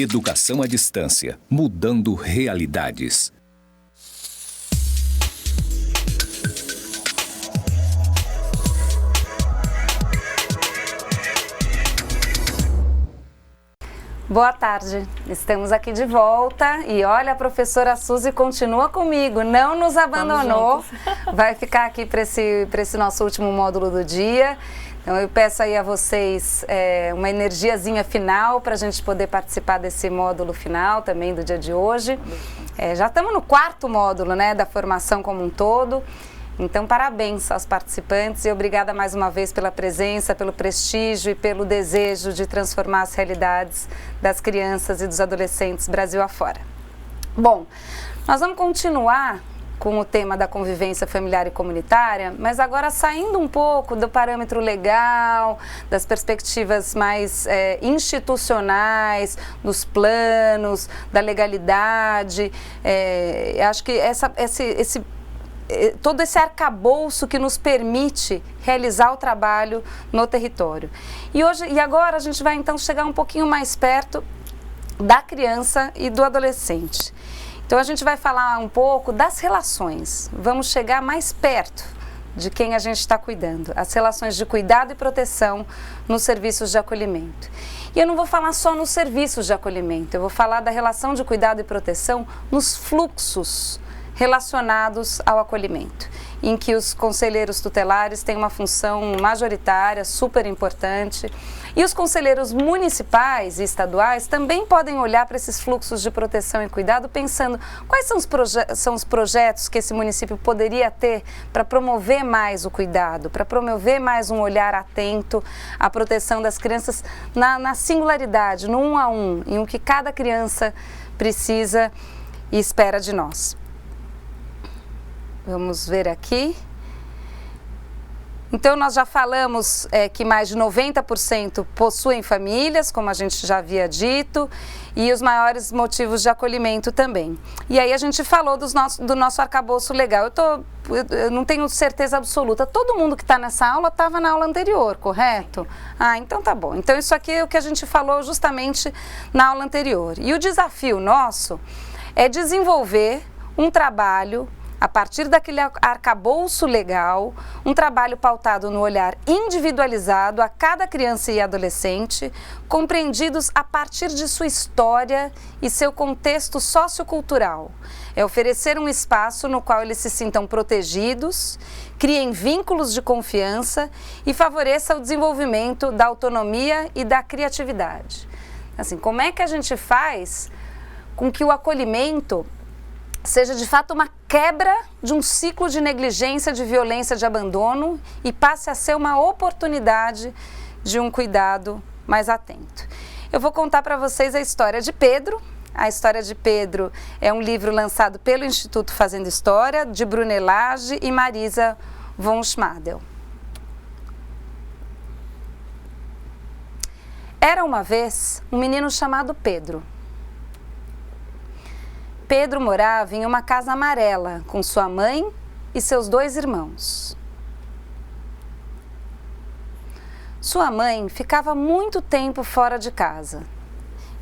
Educação à distância, mudando realidades. Boa tarde, estamos aqui de volta e olha, a professora Suzy continua comigo, não nos abandonou, vai ficar aqui para esse nosso último módulo do dia. Então eu peço aí a vocês uma energiazinha final para a gente poder participar desse módulo final também do dia de hoje. Já estamos no 4º módulo, né, da formação como um todo. Então, parabéns aos participantes e obrigada mais uma vez pela presença, pelo prestígio e pelo desejo de transformar as realidades das crianças e dos adolescentes Brasil afora. Bom, nós vamos continuar com o tema da convivência familiar e comunitária, mas agora saindo um pouco do parâmetro legal, das perspectivas mais institucionais, dos planos, da legalidade. Acho que todo esse arcabouço que nos permite realizar o trabalho no território. E agora a gente vai então chegar um pouquinho mais perto da criança e do adolescente. Então a gente vai falar um pouco das relações, vamos chegar mais perto de quem a gente está cuidando, as relações de cuidado e proteção nos serviços de acolhimento. E eu não vou falar só nos serviços de acolhimento, eu vou falar da relação de cuidado e proteção nos fluxos relacionados ao acolhimento, em que os conselheiros tutelares têm uma função majoritária, super importante, e os conselheiros municipais e estaduais também podem olhar para esses fluxos de proteção e cuidado pensando quais são os projetos que esse município poderia ter para promover mais o cuidado, para promover mais um olhar atento à proteção das crianças na singularidade, no 1 a 1, em o que cada criança precisa e espera de nós. Vamos ver aqui. Então, nós já falamos que mais de 90% possuem famílias, como a gente já havia dito, e os maiores motivos de acolhimento também. E aí a gente falou do nosso arcabouço legal. Eu não tenho certeza absoluta. Todo mundo que está nessa aula estava na aula anterior, correto? Ah, então tá bom. Então isso aqui é o que a gente falou justamente na aula anterior. E o desafio nosso é desenvolver um trabalho a partir daquele arcabouço legal, um trabalho pautado no olhar individualizado a cada criança e adolescente, compreendidos a partir de sua história e seu contexto sociocultural. É oferecer um espaço no qual eles se sintam protegidos, criem vínculos de confiança e favoreça o desenvolvimento da autonomia e da criatividade. Assim, como é que a gente faz com que o acolhimento seja de fato uma quebra de um ciclo de negligência, de violência, de abandono e passe a ser uma oportunidade de um cuidado mais atento. Eu vou contar para vocês a história de Pedro. A história de Pedro é um livro lançado pelo Instituto Fazendo História, de Brunellage e Marisa von Schmadel. Era uma vez um menino chamado Pedro. Pedro morava em uma casa amarela com sua mãe e seus 2 irmãos. Sua mãe ficava muito tempo fora de casa.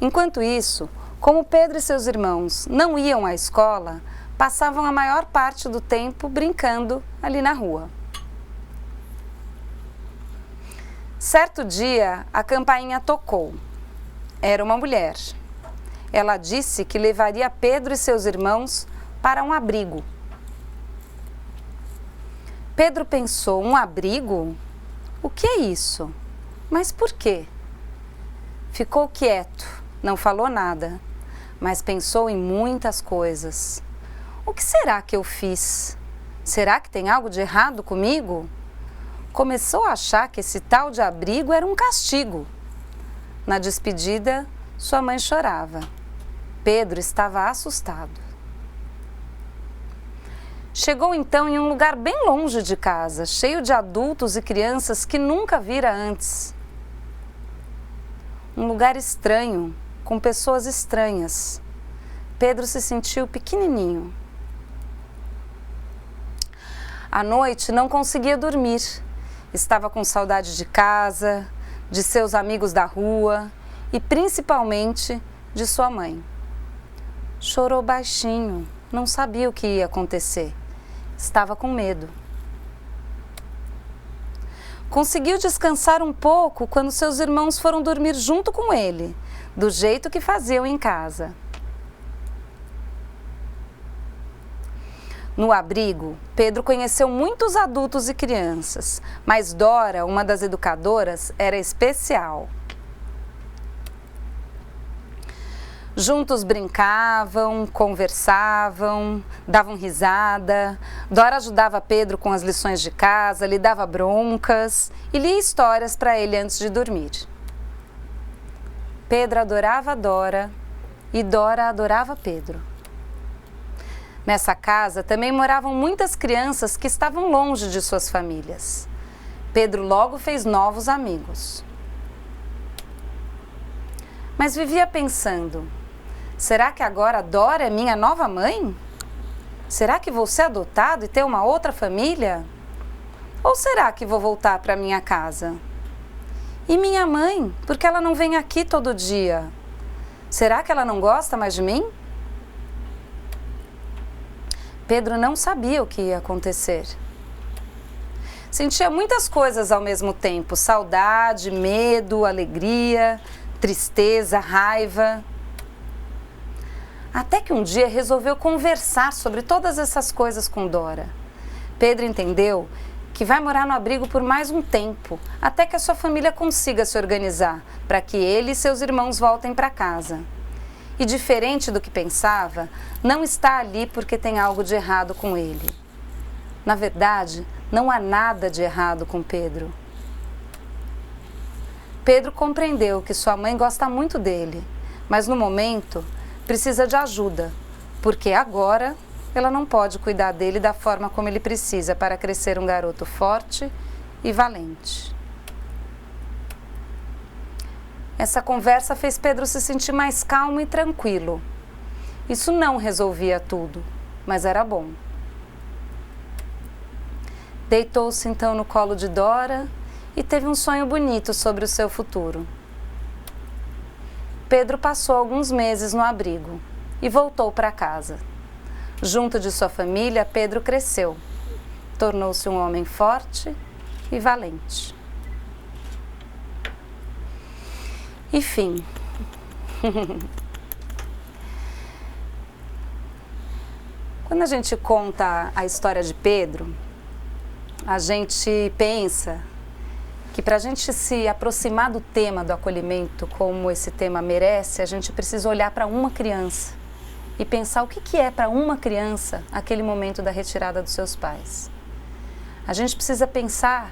Enquanto isso, como Pedro e seus irmãos não iam à escola, passavam a maior parte do tempo brincando ali na rua. Certo dia, a campainha tocou. Era uma mulher. Ela disse que levaria Pedro e seus irmãos para um abrigo. Pedro pensou, um abrigo? O que é isso? Mas por quê? Ficou quieto, não falou nada, mas pensou em muitas coisas. O que será que eu fiz? Será que tem algo de errado comigo? Começou a achar que esse tal de abrigo era um castigo. Na despedida, sua mãe chorava. Pedro estava assustado. Chegou então em um lugar bem longe de casa, cheio de adultos e crianças que nunca vira antes. Um lugar estranho, com pessoas estranhas. Pedro se sentiu pequenininho. À noite não conseguia dormir. Estava com saudade de casa, de seus amigos da rua e principalmente de sua mãe. Chorou baixinho, não sabia o que ia acontecer. Estava com medo. Conseguiu descansar um pouco quando seus irmãos foram dormir junto com ele, do jeito que faziam em casa. No abrigo, Pedro conheceu muitos adultos e crianças, mas Dora, uma das educadoras, era especial. Juntos brincavam, conversavam, davam risada. Dora ajudava Pedro com as lições de casa, lhe dava broncas e lia histórias para ele antes de dormir. Pedro adorava Dora e Dora adorava Pedro. Nessa casa também moravam muitas crianças que estavam longe de suas famílias. Pedro logo fez novos amigos. Mas vivia pensando: será que agora Dora é minha nova mãe? Será que vou ser adotado e ter uma outra família? Ou será que vou voltar para minha casa? E minha mãe, por que ela não vem aqui todo dia? Será que ela não gosta mais de mim? Pedro não sabia o que ia acontecer. Sentia muitas coisas ao mesmo tempo: saudade, medo, alegria, tristeza, raiva. Até que um dia resolveu conversar sobre todas essas coisas com Dora. Pedro entendeu que vai morar no abrigo por mais um tempo, até que a sua família consiga se organizar, para que ele e seus irmãos voltem para casa. E diferente do que pensava, não está ali porque tem algo de errado com ele. Na verdade, não há nada de errado com Pedro. Pedro compreendeu que sua mãe gosta muito dele, mas no momento precisa de ajuda, porque agora ela não pode cuidar dele da forma como ele precisa para crescer um garoto forte e valente. Essa conversa fez Pedro se sentir mais calmo e tranquilo. Isso não resolvia tudo, mas era bom. Deitou-se então no colo de Dora e teve um sonho bonito sobre o seu futuro. Pedro passou alguns meses no abrigo e voltou para casa. Junto de sua família, Pedro cresceu. Tornou-se um homem forte e valente. E fim. Quando a gente conta a história de Pedro, a gente pensa que para a gente se aproximar do tema do acolhimento como esse tema merece, a gente precisa olhar para uma criança e pensar o que é para uma criança aquele momento da retirada dos seus pais. A gente precisa pensar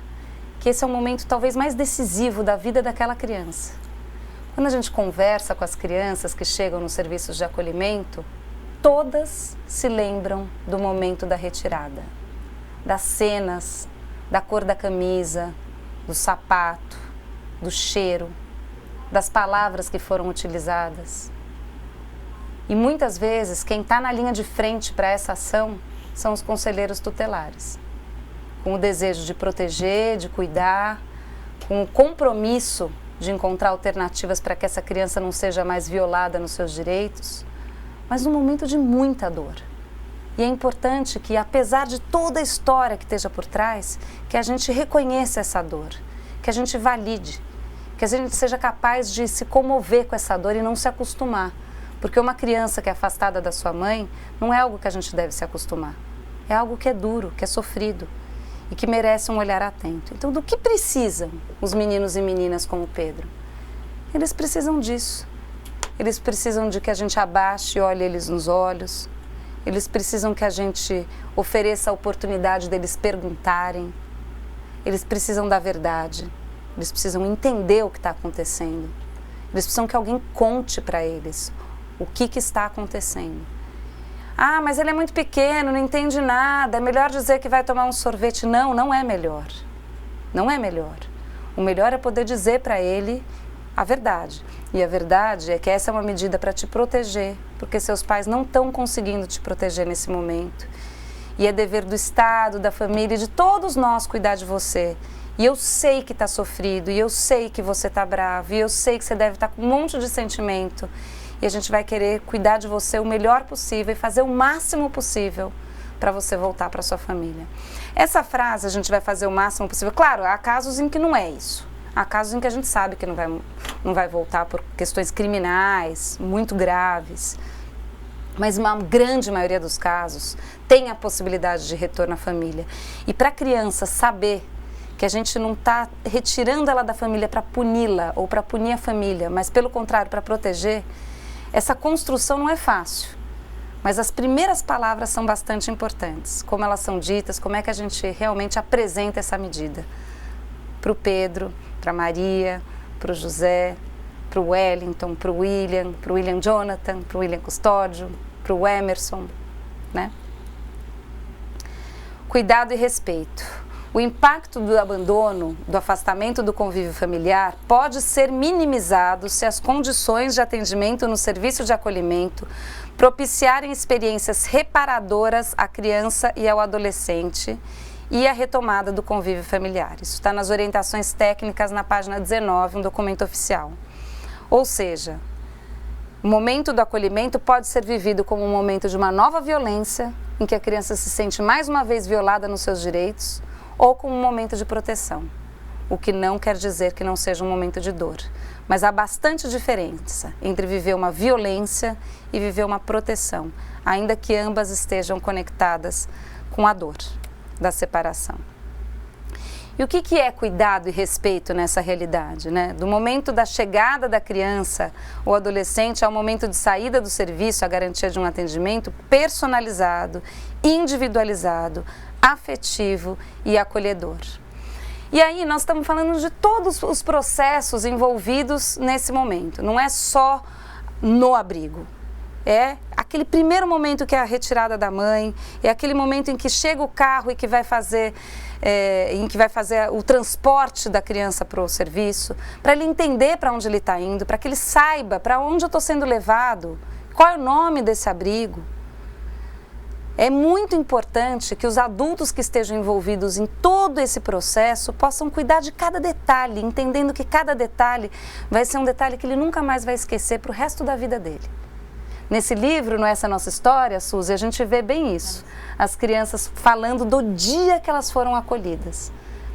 que esse é o momento talvez mais decisivo da vida daquela criança. Quando a gente conversa com as crianças que chegam nos serviços de acolhimento, todas se lembram do momento da retirada, das cenas, da cor da camisa, do sapato, do cheiro, das palavras que foram utilizadas. E muitas vezes quem está na linha de frente para essa ação são os conselheiros tutelares, com o desejo de proteger, de cuidar, com o compromisso de encontrar alternativas para que essa criança não seja mais violada nos seus direitos, mas num momento de muita dor. E é importante que, apesar de toda a história que esteja por trás, que a gente reconheça essa dor, que a gente valide, que a gente seja capaz de se comover com essa dor e não se acostumar. Porque uma criança que é afastada da sua mãe não é algo que a gente deve se acostumar. É algo que é duro, que é sofrido e que merece um olhar atento. Então, do que precisam os meninos e meninas como Pedro? Eles precisam disso. Eles precisam de que a gente abaixe e olhe eles nos olhos. Eles precisam que a gente ofereça a oportunidade deles perguntarem. Eles precisam da verdade. Eles precisam entender o que está acontecendo. Eles precisam que alguém conte para eles o que está acontecendo. Ah, mas ele é muito pequeno, não entende nada, é melhor dizer que vai tomar um sorvete. Não, não é melhor. Não é melhor. O melhor é poder dizer para ele a verdade. E a verdade é que essa é uma medida para te proteger, porque seus pais não estão conseguindo te proteger nesse momento. E é dever do Estado, da família e de todos nós cuidar de você. E eu sei que está sofrido, e eu sei que você está bravo, e eu sei que você deve estar com um monte de sentimento. e a gente vai querer cuidar de você o melhor possível e fazer o máximo possível para você voltar para sua família. Essa frase, a gente vai fazer o máximo possível. Claro, há casos em que não é isso. Há casos em que a gente sabe que não vai voltar por questões criminais, muito graves. Mas uma grande maioria dos casos tem a possibilidade de retorno à família. E para a criança saber que a gente não está retirando ela da família para puni-la ou para punir a família, mas pelo contrário, para proteger, essa construção não é fácil. Mas as primeiras palavras são bastante importantes. Como elas são ditas, como é que a gente realmente apresenta essa medida. Para o Pedro, para a Maria, para o José, para o Wellington, para o William Jonathan, para o William Custódio, para o Emerson, né? Cuidado e respeito. O impacto do abandono, do afastamento do convívio familiar pode ser minimizado se as condições de atendimento no serviço de acolhimento propiciarem experiências reparadoras à criança e ao adolescente e a retomada do convívio familiar. Isso está nas orientações técnicas na página 19, um documento oficial. Ou seja, o momento do acolhimento pode ser vivido como um momento de uma nova violência, em que a criança se sente mais uma vez violada nos seus direitos, ou como um momento de proteção, o que não quer dizer que não seja um momento de dor. Mas há bastante diferença entre viver uma violência e viver uma proteção, ainda que ambas estejam conectadas com a dor da separação. E o que é cuidado e respeito nessa realidade, né? Do momento da chegada da criança ou adolescente ao momento de saída do serviço, a garantia de um atendimento personalizado, individualizado, afetivo e acolhedor. E aí nós estamos falando de todos os processos envolvidos nesse momento, não é só no abrigo. É aquele primeiro momento que é a retirada da mãe, é aquele momento em que chega o carro e que vai fazer, o transporte da criança para o serviço, para ele entender para onde ele está indo, para que ele saiba para onde eu estou sendo levado, qual é o nome desse abrigo. É muito importante que os adultos que estejam envolvidos em todo esse processo possam cuidar de cada detalhe, entendendo que cada detalhe vai ser um detalhe que ele nunca mais vai esquecer para o resto da vida dele. Nesse livro, não é essa nossa história, Suzy, a gente vê bem isso. As crianças falando do dia que elas foram acolhidas.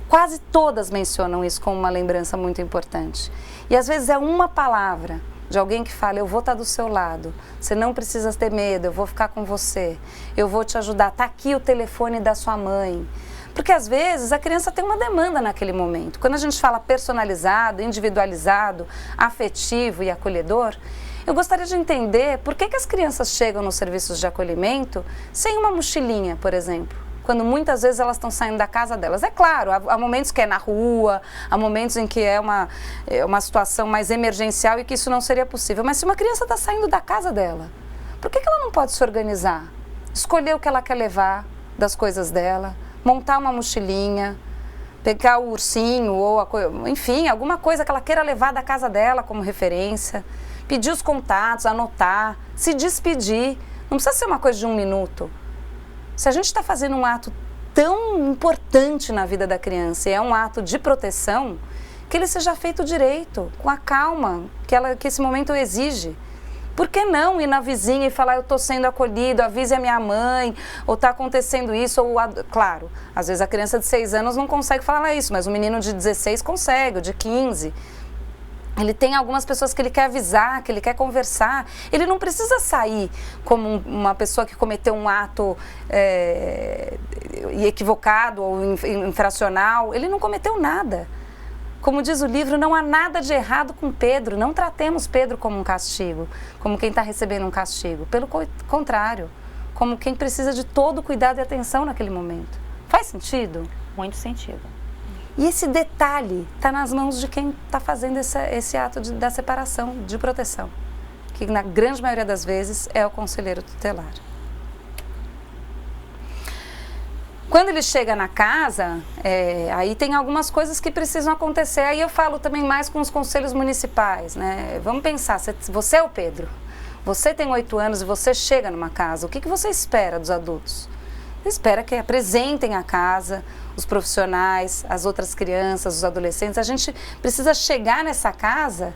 Quase todas mencionam isso como uma lembrança muito importante. E às vezes é uma palavra de alguém que fala, eu vou estar do seu lado, você não precisa ter medo, eu vou ficar com você, eu vou te ajudar, está aqui o telefone da sua mãe. Porque às vezes a criança tem uma demanda naquele momento. Quando a gente fala personalizado, individualizado, afetivo e acolhedor, eu gostaria de entender por que as crianças chegam nos serviços de acolhimento sem uma mochilinha, por exemplo, quando muitas vezes elas estão saindo da casa delas. É claro, há momentos que é na rua, há momentos em que é uma situação mais emergencial e que isso não seria possível. Mas se uma criança está saindo da casa dela, por que ela não pode se organizar? Escolher o que ela quer levar das coisas dela, montar uma mochilinha, pegar o ursinho ou, enfim, alguma coisa que ela queira levar da casa dela como referência, pedir os contatos, anotar, se despedir. Não precisa ser uma coisa de 1 minuto. Se a gente está fazendo um ato tão importante na vida da criança e é um ato de proteção, que ele seja feito direito, com a calma que esse momento exige. Por que não ir na vizinha e falar, eu estou sendo acolhido, avise a minha mãe, ou está acontecendo isso, ou... Claro, às vezes a criança de 6 anos não consegue falar isso, mas o menino de 16 consegue, o de 15... Ele tem algumas pessoas que ele quer avisar, que ele quer conversar. Ele não precisa sair como uma pessoa que cometeu um ato equivocado ou infracional. Ele não cometeu nada. Como diz o livro, não há nada de errado com Pedro. Não tratemos Pedro como um castigo, como quem está recebendo um castigo. Pelo contrário, como quem precisa de todo cuidado e atenção naquele momento. Faz sentido? Muito sentido. E esse detalhe está nas mãos de quem está fazendo esse ato da separação, de proteção, que na grande maioria das vezes é o conselheiro tutelar. Quando ele chega na casa, aí tem algumas coisas que precisam acontecer. Aí eu falo também mais com os conselhos municipais, né? Vamos pensar, você é o Pedro, você tem 8 anos e você chega numa casa, o que você espera dos adultos? Espera que apresentem a casa, os profissionais, as outras crianças, os adolescentes. A gente precisa chegar nessa casa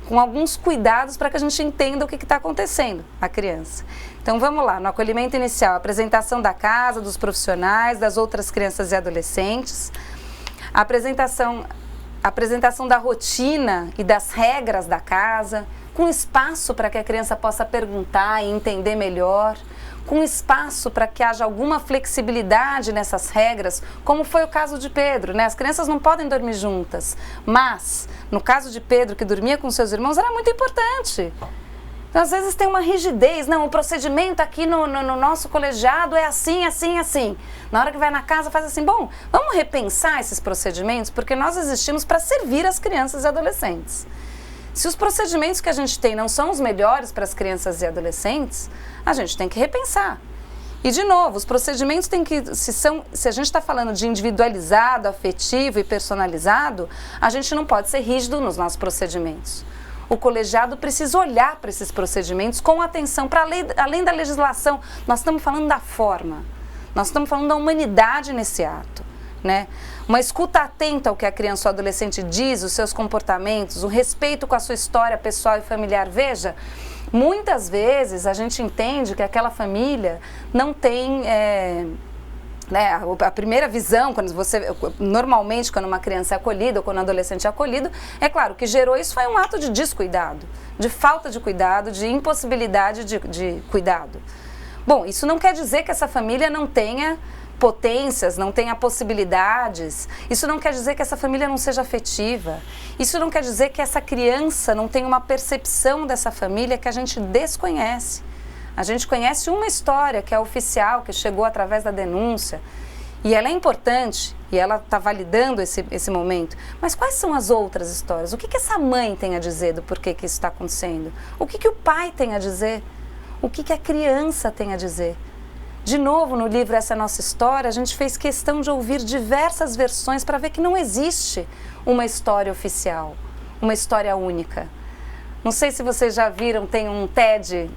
com alguns cuidados para que a gente entenda o que está acontecendo a criança. Então vamos lá, no acolhimento inicial, apresentação da casa, dos profissionais, das outras crianças e adolescentes, a apresentação da rotina e das regras da casa, com espaço para que a criança possa perguntar e entender melhor, com espaço para que haja alguma flexibilidade nessas regras, como foi o caso de Pedro, né? As crianças não podem dormir juntas, mas no caso de Pedro, que dormia com seus irmãos, era muito importante. Então, às vezes tem uma rigidez, não, o procedimento aqui no nosso colegiado é assim, assim, assim. Na hora que vai na casa faz assim, bom, vamos repensar esses procedimentos, porque nós existimos para servir as crianças e adolescentes. Se os procedimentos que a gente tem não são os melhores para as crianças e adolescentes, a gente tem que repensar. E, de novo, os procedimentos têm que, se a gente está falando de individualizado, afetivo e personalizado, a gente não pode ser rígido nos nossos procedimentos. O colegiado precisa olhar para esses procedimentos com atenção, para além da legislação. Nós estamos falando da forma, nós estamos falando da humanidade nesse ato, né? Uma escuta atenta ao que a criança ou adolescente diz, os seus comportamentos, o respeito com a sua história pessoal e familiar. Veja, muitas vezes a gente entende que aquela família não tem... né, a primeira visão, normalmente quando uma criança é acolhida ou quando um adolescente é acolhido, é claro, o que gerou isso foi um ato de descuidado, de falta de cuidado, de impossibilidade de cuidado. Bom, isso não quer dizer que essa família não tenha potências, não tenha possibilidades, isso não quer dizer que essa família não seja afetiva, isso não quer dizer que essa criança não tenha uma percepção dessa família que a gente desconhece. A gente conhece uma história que é oficial, que chegou através da denúncia, e ela é importante, e ela está validando esse momento. Mas quais são as outras histórias? O que essa mãe tem a dizer do porquê que isso está acontecendo? O que o pai tem a dizer? O que a criança tem a dizer? De novo, no livro Essa é a Nossa História, a gente fez questão de ouvir diversas versões para ver que não existe uma história oficial, uma história única. Não sei se vocês já viram, tem um TED,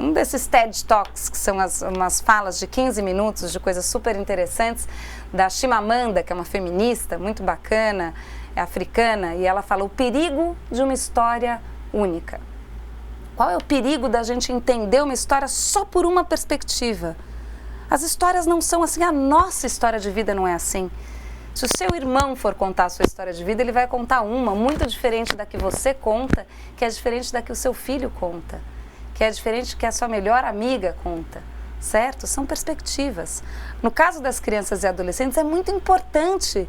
um desses TED Talks, que são umas falas de 15 minutos de coisas super interessantes, da Chimamanda, que é uma feminista muito bacana, é africana, e ela fala o perigo de uma história única. Qual é o perigo da gente entender uma história só por uma perspectiva? As histórias não são assim, a nossa história de vida não é assim. Se o seu irmão for contar a sua história de vida, ele vai contar uma muito diferente da que você conta, que é diferente da que o seu filho conta, que é diferente da que a sua melhor amiga conta, certo? São perspectivas. No caso das crianças e adolescentes, é muito importante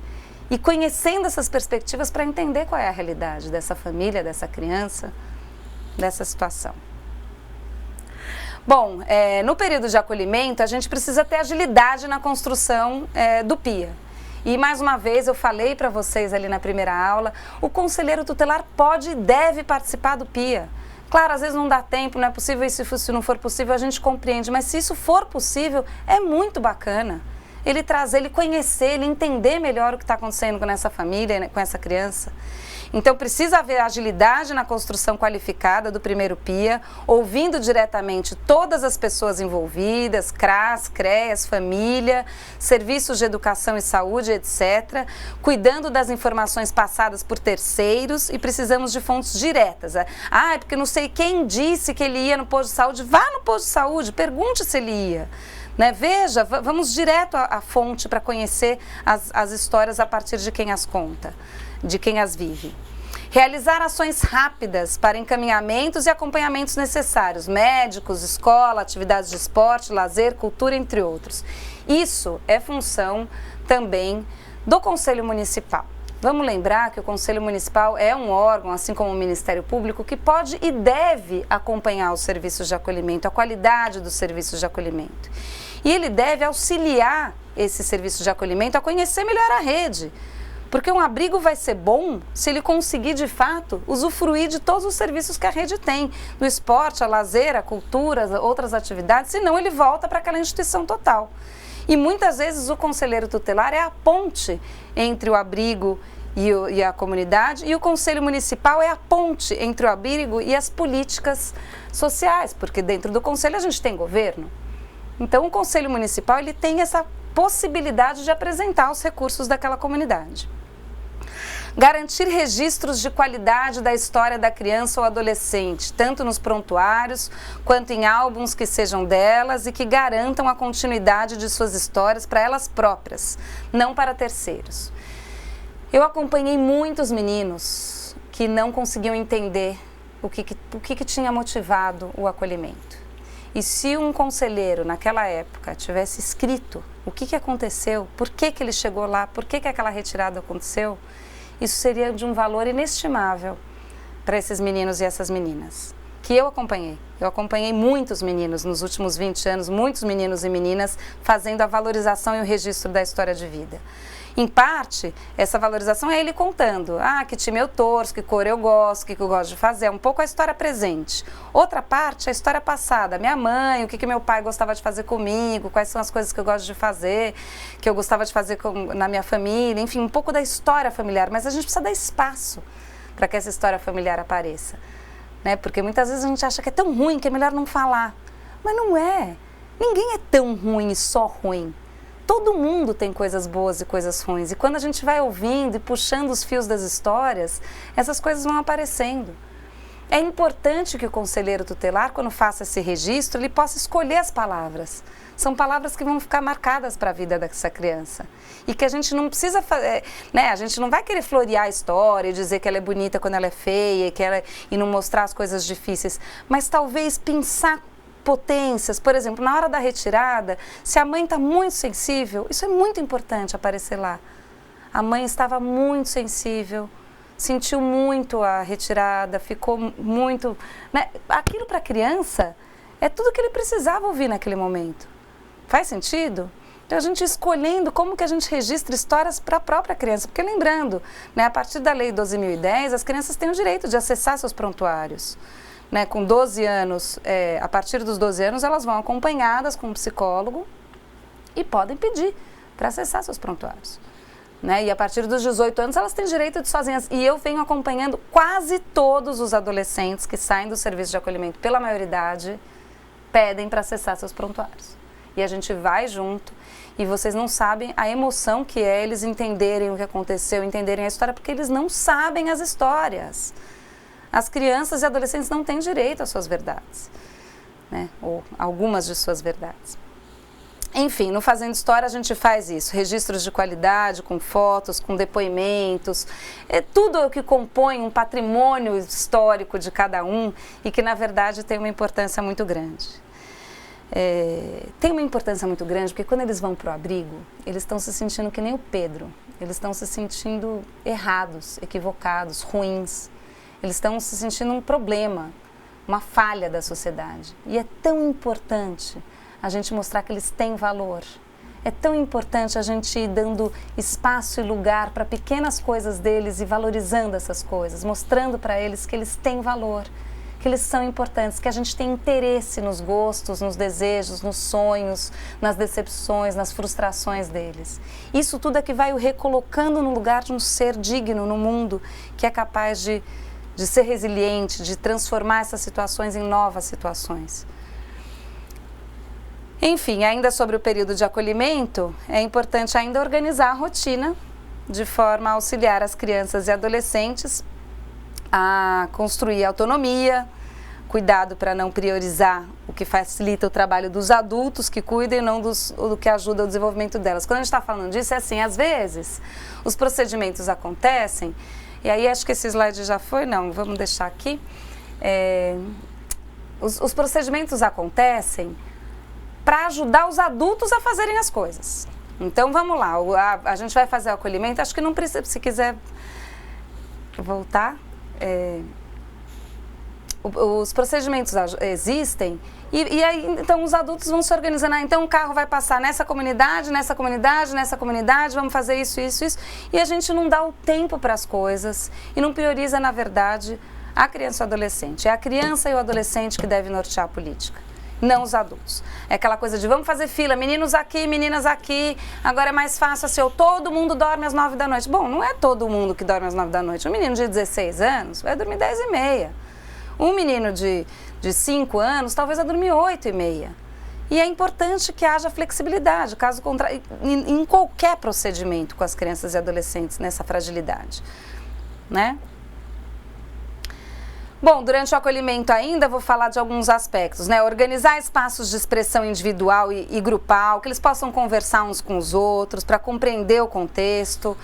ir conhecendo essas perspectivas para entender qual é a realidade dessa família, dessa criança, dessa situação. Bom, no período de acolhimento, a gente precisa ter agilidade na construção do PIA. E, mais uma vez, eu falei para vocês ali na primeira aula, o conselheiro tutelar pode e deve participar do PIA. Claro, às vezes não dá tempo, não é possível, e se não for possível, a gente compreende. Mas se isso for possível, é muito bacana. Ele trazer, ele conhecer, ele entender melhor o que está acontecendo com essa família, com essa criança. Então, precisa haver agilidade na construção qualificada do primeiro PIA, ouvindo diretamente todas as pessoas envolvidas, CRAS, CREAS, família, serviços de educação e saúde, etc., cuidando das informações passadas por terceiros e precisamos de fontes diretas. Ah, é porque não sei quem disse que ele ia no posto de saúde. Vá no posto de saúde, pergunte se ele ia. Né? Veja, vamos direto à fonte para conhecer as histórias a partir de quem as conta, de quem as vive. Realizar ações rápidas para encaminhamentos e acompanhamentos necessários, médicos, escola, atividades de esporte, lazer, cultura, entre outros. Isso é função também do Conselho Municipal. Vamos lembrar que o Conselho Municipal é um órgão, assim como o Ministério Público, que pode e deve acompanhar os serviços de acolhimento, a qualidade dos serviços de acolhimento. E ele deve auxiliar esses serviços de acolhimento a conhecer melhor a rede. Porque um abrigo vai ser bom se ele conseguir, de fato, usufruir de todos os serviços que a rede tem, do esporte, a lazer, a cultura, outras atividades, senão ele volta para aquela instituição total. E muitas vezes o conselheiro tutelar é a ponte entre o abrigo e a comunidade, e o Conselho Municipal é a ponte entre o abrigo e as políticas sociais, porque dentro do Conselho a gente tem governo. Então o Conselho Municipal ele tem essa possibilidade de apresentar os recursos daquela comunidade. Garantir registros de qualidade da história da criança ou adolescente, tanto nos prontuários quanto em álbuns que sejam delas e que garantam a continuidade de suas histórias para elas próprias, não para terceiros. Eu acompanhei muitos meninos que não conseguiam entender o que tinha motivado o acolhimento. E se um conselheiro, naquela época, tivesse escrito o que aconteceu, por que ele chegou lá, por que aquela retirada aconteceu, isso seria de um valor inestimável para esses meninos e essas meninas, que eu acompanhei. Eu acompanhei muitos meninos nos últimos 20 anos, muitos meninos e meninas fazendo a valorização e o registro da história de vida. Em parte, essa valorização é ele contando, que time eu torço, que cor eu gosto, o que eu gosto de fazer, é um pouco a história presente. Outra parte, a história passada, minha mãe, o que meu pai gostava de fazer comigo, quais são as coisas que eu gosto de fazer, que eu gostava de fazer na minha família, enfim, um pouco da história familiar, mas a gente precisa dar espaço para que essa história familiar apareça, né? Porque muitas vezes a gente acha que é tão ruim que é melhor não falar, mas não é. Ninguém é tão ruim e só ruim. Todo mundo tem coisas boas e coisas ruins. E quando a gente vai ouvindo e puxando os fios das histórias, essas coisas vão aparecendo. É importante que o conselheiro tutelar, quando faça esse registro, ele possa escolher as palavras. São palavras que vão ficar marcadas para a vida dessa criança. E que a gente não precisa fazer, né? A gente não vai querer florear a história e dizer que ela é bonita quando ela é feia e não mostrar as coisas difíceis. Mas talvez pensar potências, por exemplo, na hora da retirada, se a mãe está muito sensível, isso é muito importante aparecer lá. A mãe estava muito sensível, sentiu muito a retirada, ficou muito, né? Aquilo para a criança é tudo que ele precisava ouvir naquele momento. Faz sentido? Então a gente escolhendo como que a gente registra histórias para a própria criança, porque lembrando, né, a partir da Lei 12.010, as crianças têm o direito de acessar seus prontuários. Né, com 12 anos, a partir dos 12 anos, elas vão acompanhadas com um psicólogo e podem pedir para acessar seus prontuários. Né? E a partir dos 18 anos, elas têm direito de sozinhas. E eu venho acompanhando quase todos os adolescentes que saem do serviço de acolhimento pela maioridade, pedem para acessar seus prontuários. E a gente vai junto e vocês não sabem a emoção que é eles entenderem o que aconteceu, entenderem a história, porque eles não sabem as histórias. As crianças e adolescentes não têm direito às suas verdades, né? Ou algumas de suas verdades. Enfim, no Fazendo História a gente faz isso, registros de qualidade, com fotos, com depoimentos, tudo o que compõe um patrimônio histórico de cada um e que na verdade tem uma importância muito grande. Tem uma importância muito grande porque quando eles vão para o abrigo, eles estão se sentindo que nem o Pedro, eles estão se sentindo errados, equivocados, ruins. Eles estão se sentindo um problema, uma falha da sociedade. E é tão importante a gente mostrar que eles têm valor. É tão importante a gente ir dando espaço e lugar para pequenas coisas deles e valorizando essas coisas, mostrando para eles que eles têm valor, que eles são importantes, que a gente tem interesse nos gostos, nos desejos, nos sonhos, nas decepções, nas frustrações deles. Isso tudo é que vai o recolocando no lugar de um ser digno no mundo, que é capaz de ser resiliente, de transformar essas situações em novas situações. Enfim, ainda sobre o período de acolhimento, é importante ainda organizar a rotina de forma a auxiliar as crianças e adolescentes a construir autonomia, cuidado para não priorizar o que facilita o trabalho dos adultos que cuidam e não do que ajuda o desenvolvimento delas. Quando a gente está falando disso, é assim, às vezes os procedimentos acontecem. E aí, acho que esse slide já foi, não, vamos deixar aqui. Os procedimentos acontecem para ajudar os adultos a fazerem as coisas. Então, vamos lá, a gente vai fazer o acolhimento, acho que não precisa, se quiser voltar. Os procedimentos existem e aí, então, os adultos vão se organizando. Então, o carro vai passar nessa comunidade, nessa comunidade, nessa comunidade, vamos fazer isso, isso, isso. E a gente não dá o tempo para as coisas e não prioriza, na verdade, a criança e o adolescente. É a criança e o adolescente que deve nortear a política, não os adultos. É aquela coisa de vamos fazer fila, meninos aqui, meninas aqui, agora é mais fácil assim, todo mundo dorme às 9 da noite. Bom, não é todo mundo que dorme às 9 da noite. Um menino de 16 anos vai dormir 10h30. Um menino de 5 anos talvez vai dormir 8h30. E é importante que haja flexibilidade, caso contrário, em qualquer procedimento com as crianças e adolescentes nessa fragilidade. né? Bom, durante o acolhimento ainda vou falar de alguns aspectos, né? Organizar espaços de expressão individual e grupal, que eles possam conversar uns com os outros, para compreender o contexto,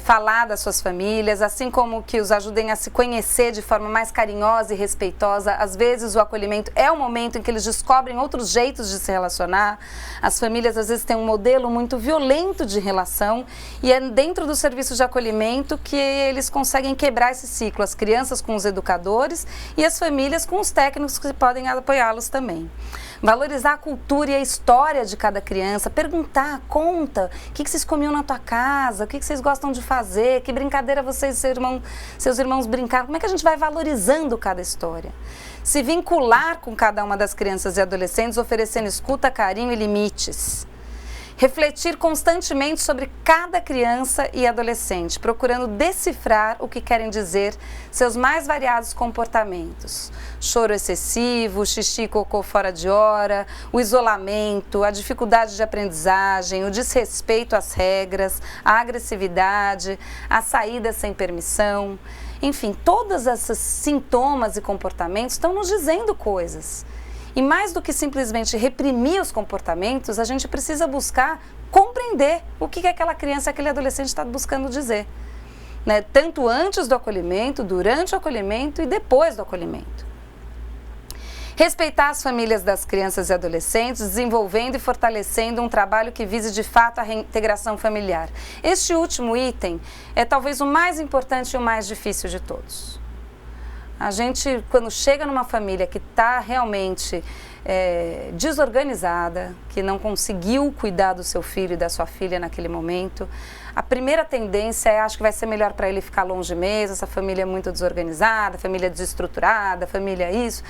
falar das suas famílias, assim como que os ajudem a se conhecer de forma mais carinhosa e respeitosa. Às vezes o acolhimento é o momento em que eles descobrem outros jeitos de se relacionar. As famílias às vezes têm um modelo muito violento de relação e é dentro do serviço de acolhimento que eles conseguem quebrar esse ciclo, as crianças com os educadores e as famílias com os técnicos que podem apoiá-los também. Valorizar a cultura e a história de cada criança, perguntar, conta, o que vocês comiam na tua casa, o que vocês gostam de fazer, que brincadeira vocês e seus irmãos brincaram, como é que a gente vai valorizando cada história? Se vincular com cada uma das crianças e adolescentes, oferecendo escuta, carinho e limites. Refletir constantemente sobre cada criança e adolescente, procurando decifrar o que querem dizer seus mais variados comportamentos. Choro excessivo, xixi e cocô fora de hora, o isolamento, a dificuldade de aprendizagem, o desrespeito às regras, a agressividade, a saída sem permissão. Enfim, todos esses sintomas e comportamentos estão nos dizendo coisas. E mais do que simplesmente reprimir os comportamentos, a gente precisa buscar compreender o que aquela criança, aquele adolescente está buscando dizer. Né? Tanto antes do acolhimento, durante o acolhimento e depois do acolhimento. Respeitar as famílias das crianças e adolescentes, desenvolvendo e fortalecendo um trabalho que vise de fato a reintegração familiar. Este último item é talvez o mais importante e o mais difícil de todos. A gente, quando chega numa família que está realmente desorganizada, que não conseguiu cuidar do seu filho e da sua filha naquele momento, a primeira tendência é, acho que vai ser melhor para ele ficar longe mesmo, essa família é muito desorganizada, família desestruturada, família isso,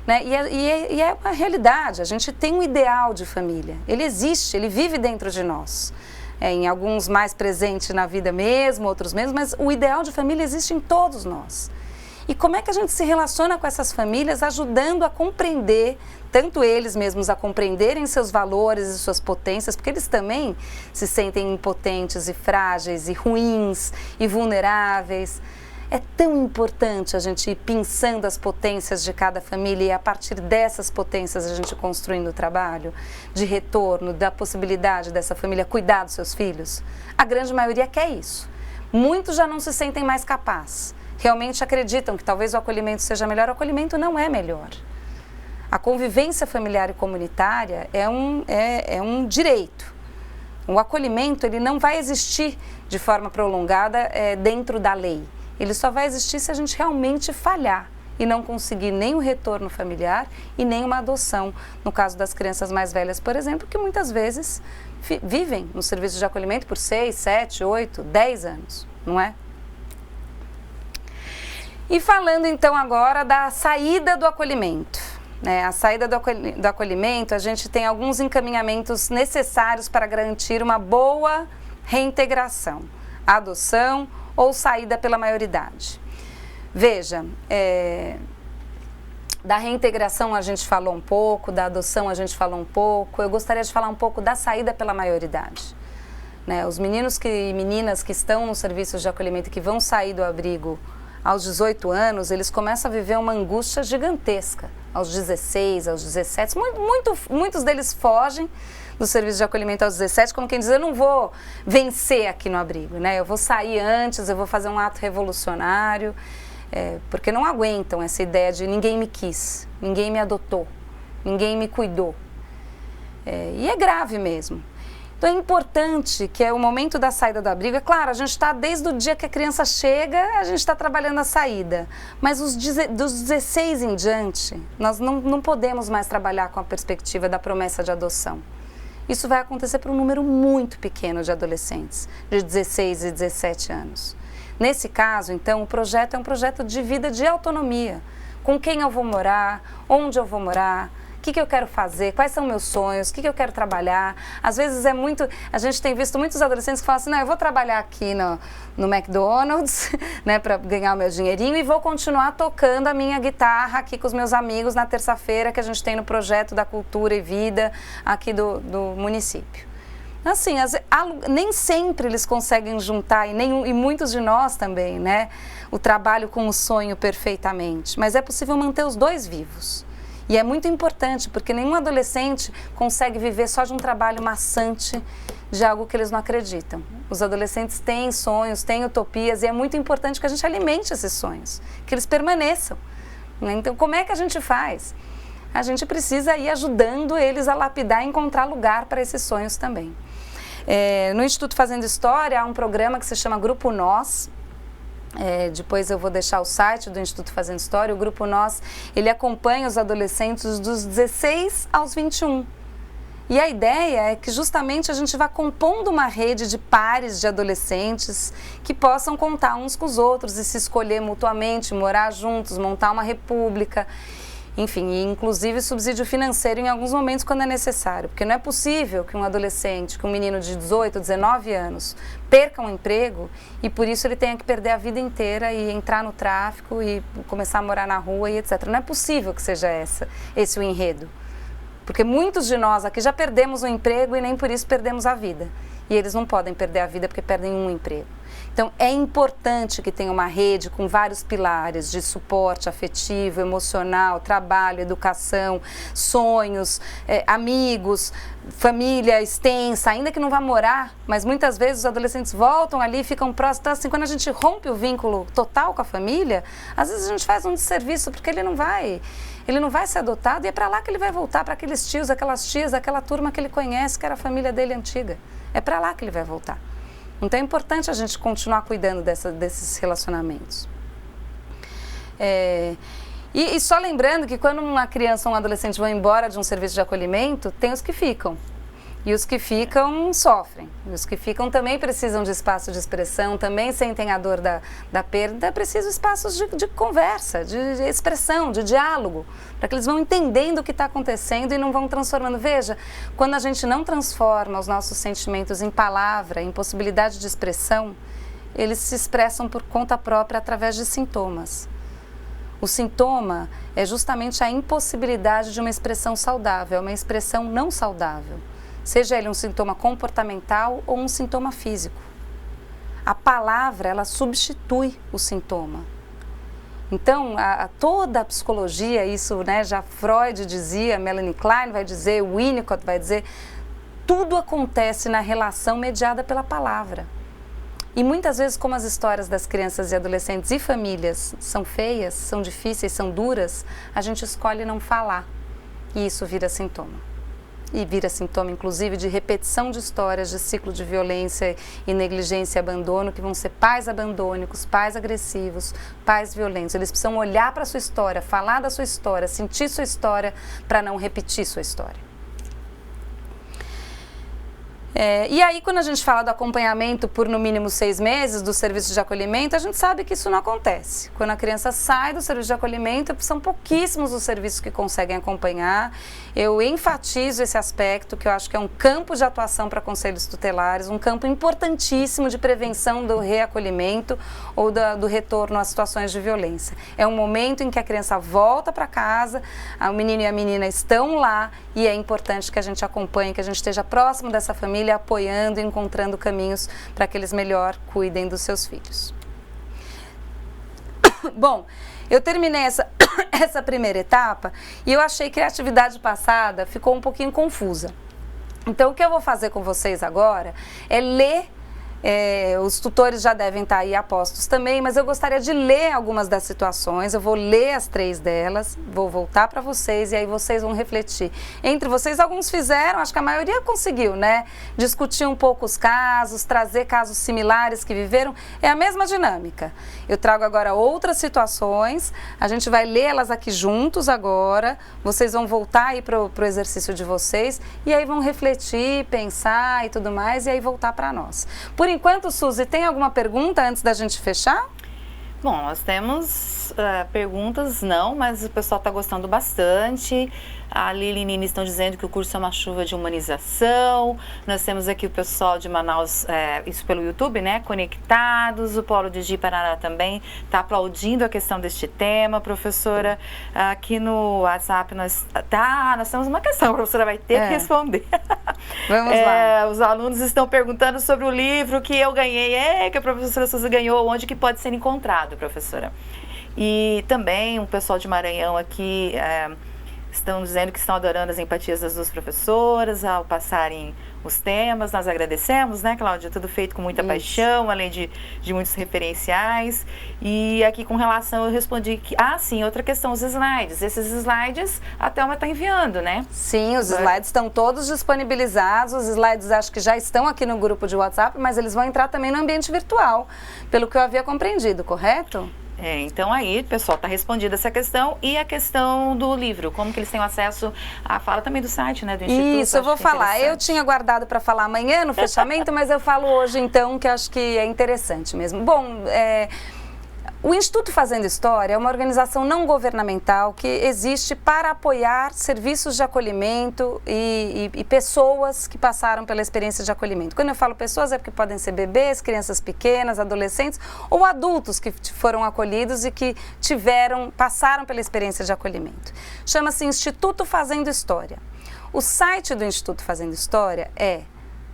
né? E é uma realidade, a gente tem um ideal de família, ele existe, ele vive dentro de nós. Em alguns mais presente na vida mesmo, outros menos, mas o ideal de família existe em todos nós. E como é que a gente se relaciona com essas famílias, ajudando a compreender, tanto eles mesmos a compreenderem seus valores e suas potências, porque eles também se sentem impotentes e frágeis e ruins e vulneráveis. É tão importante a gente ir pensando as potências de cada família e a partir dessas potências a gente construindo o trabalho de retorno, da possibilidade dessa família cuidar dos seus filhos. A grande maioria quer isso. Muitos já não se sentem mais capazes. Realmente acreditam que talvez o acolhimento seja melhor, o acolhimento não é melhor. A convivência familiar e comunitária é um direito. O acolhimento ele não vai existir de forma prolongada dentro da lei. Ele só vai existir se a gente realmente falhar e não conseguir nem o retorno familiar e nem uma adoção. No caso das crianças mais velhas, por exemplo, que muitas vezes vivem no serviço de acolhimento por 6, 7, 8, 10 anos, não é? E falando então agora da saída do acolhimento. A saída do acolhimento, a gente tem alguns encaminhamentos necessários para garantir uma boa reintegração, adoção ou saída pela maioridade. Veja, da reintegração a gente falou um pouco, da adoção a gente falou um pouco, eu gostaria de falar um pouco da saída pela maioridade. Os meninos e meninas que estão nos serviços de acolhimento e que vão sair do abrigo aos 18 anos, eles começam a viver uma angústia gigantesca. Aos 16, aos 17, muitos deles fogem do serviço de acolhimento aos 17, como quem diz, eu não vou vencer aqui no abrigo, eu vou sair antes, eu vou fazer um ato revolucionário, porque não aguentam essa ideia de ninguém me quis, ninguém me adotou, ninguém me cuidou. E é grave mesmo. Então é importante que o momento da saída do abrigo, é claro, a gente está desde o dia que a criança chega, a gente está trabalhando a saída, mas dos 16 em diante, nós não podemos mais trabalhar com a perspectiva da promessa de adoção. Isso vai acontecer para um número muito pequeno de adolescentes, de 16 e 17 anos. Nesse caso, então, o projeto é um projeto de vida de autonomia. Com quem eu vou morar, onde eu vou morar, o que eu quero fazer, quais são meus sonhos, o que eu quero trabalhar. Às vezes a gente tem visto muitos adolescentes que falam assim, não, eu vou trabalhar aqui no McDonald's, para ganhar o meu dinheirinho e vou continuar tocando a minha guitarra aqui com os meus amigos na terça-feira que a gente tem no projeto da Cultura e Vida aqui do município. Assim, nem sempre eles conseguem juntar, e muitos de nós também, né? O trabalho com o sonho perfeitamente. Mas é possível manter os dois vivos. E é muito importante, porque nenhum adolescente consegue viver só de um trabalho maçante de algo que eles não acreditam. Os adolescentes têm sonhos, têm utopias, e é muito importante que a gente alimente esses sonhos, que eles permaneçam. Né? Então, como é que a gente faz? A gente precisa ir ajudando eles a lapidar e encontrar lugar para esses sonhos também. No Instituto Fazendo História, há um programa que se chama Grupo Nós. Depois eu vou deixar o site do Instituto Fazendo História. O Grupo Nós, ele acompanha os adolescentes dos 16 aos 21. E a ideia é que justamente a gente vá compondo uma rede de pares de adolescentes que possam contar uns com os outros e se escolher mutuamente, morar juntos, montar uma república. Enfim, e inclusive subsídio financeiro em alguns momentos quando é necessário, porque não é possível que um adolescente, que um menino de 18, 19 anos perca um emprego e por isso ele tenha que perder a vida inteira e entrar no tráfico e começar a morar na rua e etc. Não é possível que seja esse o enredo, porque muitos de nós aqui já perdemos o emprego e nem por isso perdemos a vida. E eles não podem perder a vida porque perdem um emprego. Então, é importante que tenha uma rede com vários pilares de suporte afetivo, emocional, trabalho, educação, sonhos, amigos, família extensa, ainda que não vá morar, mas muitas vezes os adolescentes voltam ali e ficam próximos. Então, assim, quando a gente rompe o vínculo total com a família, às vezes a gente faz um desserviço, porque ele não vai ser adotado e é para lá que ele vai voltar, para aqueles tios, aquelas tias, aquela turma que ele conhece, que era a família dele antiga. É para lá que ele vai voltar. Então é importante a gente continuar cuidando desses relacionamentos. E só lembrando que quando uma criança ou um adolescente vão embora de um serviço de acolhimento, tem os que ficam. E os que ficam sofrem. E os que ficam também precisam de espaço de expressão, também sentem a dor da perda, precisam de espaços de conversa, de expressão, de diálogo, para que eles vão entendendo o que está acontecendo e não vão transformando. Veja, quando a gente não transforma os nossos sentimentos em palavra, em possibilidade de expressão, eles se expressam por conta própria através de sintomas. O sintoma é justamente a impossibilidade de uma expressão saudável, uma expressão não saudável. Seja ele um sintoma comportamental ou um sintoma físico. A palavra, ela substitui o sintoma. Então, toda a psicologia, isso, né, já Freud dizia, Melanie Klein vai dizer, Winnicott vai dizer, tudo acontece na relação mediada pela palavra. E muitas vezes, como as histórias das crianças e adolescentes e famílias são feias, são difíceis, são duras, a gente escolhe não falar e isso vira sintoma. E vira sintoma, inclusive, de repetição de histórias de ciclo de violência e negligência e abandono, que vão ser pais abandônicos, pais agressivos, pais violentos. Eles precisam olhar para a sua história, falar da sua história, sentir sua história, para não repetir sua história. E aí, quando a gente fala do acompanhamento por no mínimo 6 meses do serviço de acolhimento, a gente sabe que isso não acontece. Quando a criança sai do serviço de acolhimento, são pouquíssimos os serviços que conseguem acompanhar. Eu enfatizo esse aspecto, que eu acho que é um campo de atuação para conselhos tutelares, um campo importantíssimo de prevenção do reacolhimento ou do retorno a situações de violência. É um momento em que a criança volta para casa, o menino e a menina estão lá e é importante que a gente acompanhe, que a gente esteja próximo dessa família, apoiando e encontrando caminhos para que eles melhor cuidem dos seus filhos. Bom, eu terminei essa primeira etapa e eu achei que a atividade passada ficou um pouquinho confusa. Então, o que eu vou fazer com vocês agora é ler, os tutores já devem estar aí apostos também, mas eu gostaria de ler algumas das situações, eu vou ler as 3 delas, vou voltar para vocês e aí vocês vão refletir. Entre vocês, alguns fizeram, acho que a maioria conseguiu, né? Discutir um pouco os casos, trazer casos similares que viveram, é a mesma dinâmica. Eu trago agora outras situações, a gente vai ler elas aqui juntos agora, vocês vão voltar aí para o exercício de vocês e aí vão refletir, pensar e tudo mais e aí voltar para nós. Por enquanto, Suzy, tem alguma pergunta antes da gente fechar? Bom, nós temos perguntas, não, mas o pessoal está gostando bastante. A Lili e Nini estão dizendo que o curso é uma chuva de humanização. Nós temos aqui o pessoal de Manaus, isso pelo YouTube, né? Conectados. O Paulo de Ji Paraná também está aplaudindo a questão deste tema. Professora, aqui no WhatsApp nós temos uma questão, a professora vai ter que responder. Vamos lá. Os alunos estão perguntando sobre o livro que eu ganhei, que a professora Suzy ganhou, onde que pode ser encontrado, professora? E também o pessoal de Maranhão aqui estão dizendo que estão adorando as empatias das duas professoras ao passarem os temas. Nós agradecemos, né, Cláudia? Tudo feito com muita paixão, além de muitos referenciais. E aqui com relação, eu respondi que... sim, outra questão, os slides. Esses slides a Thelma está enviando, né? Sim, os slides estão todos disponibilizados. Os slides acho que já estão aqui no grupo de WhatsApp, mas eles vão entrar também no ambiente virtual, pelo que eu havia compreendido, correto? Então aí, pessoal, está respondida essa questão. E a questão do livro, como que eles têm acesso? Fala também do site, né, do Instituto. Isso, eu vou falar. Eu tinha guardado para falar amanhã no fechamento, mas eu falo hoje então, que acho que é interessante mesmo. Bom, o Instituto Fazendo História é uma organização não governamental que existe para apoiar serviços de acolhimento e pessoas que passaram pela experiência de acolhimento. Quando eu falo pessoas, é porque podem ser bebês, crianças pequenas, adolescentes ou adultos que foram acolhidos e que passaram pela experiência de acolhimento. Chama-se Instituto Fazendo História. O site do Instituto Fazendo História é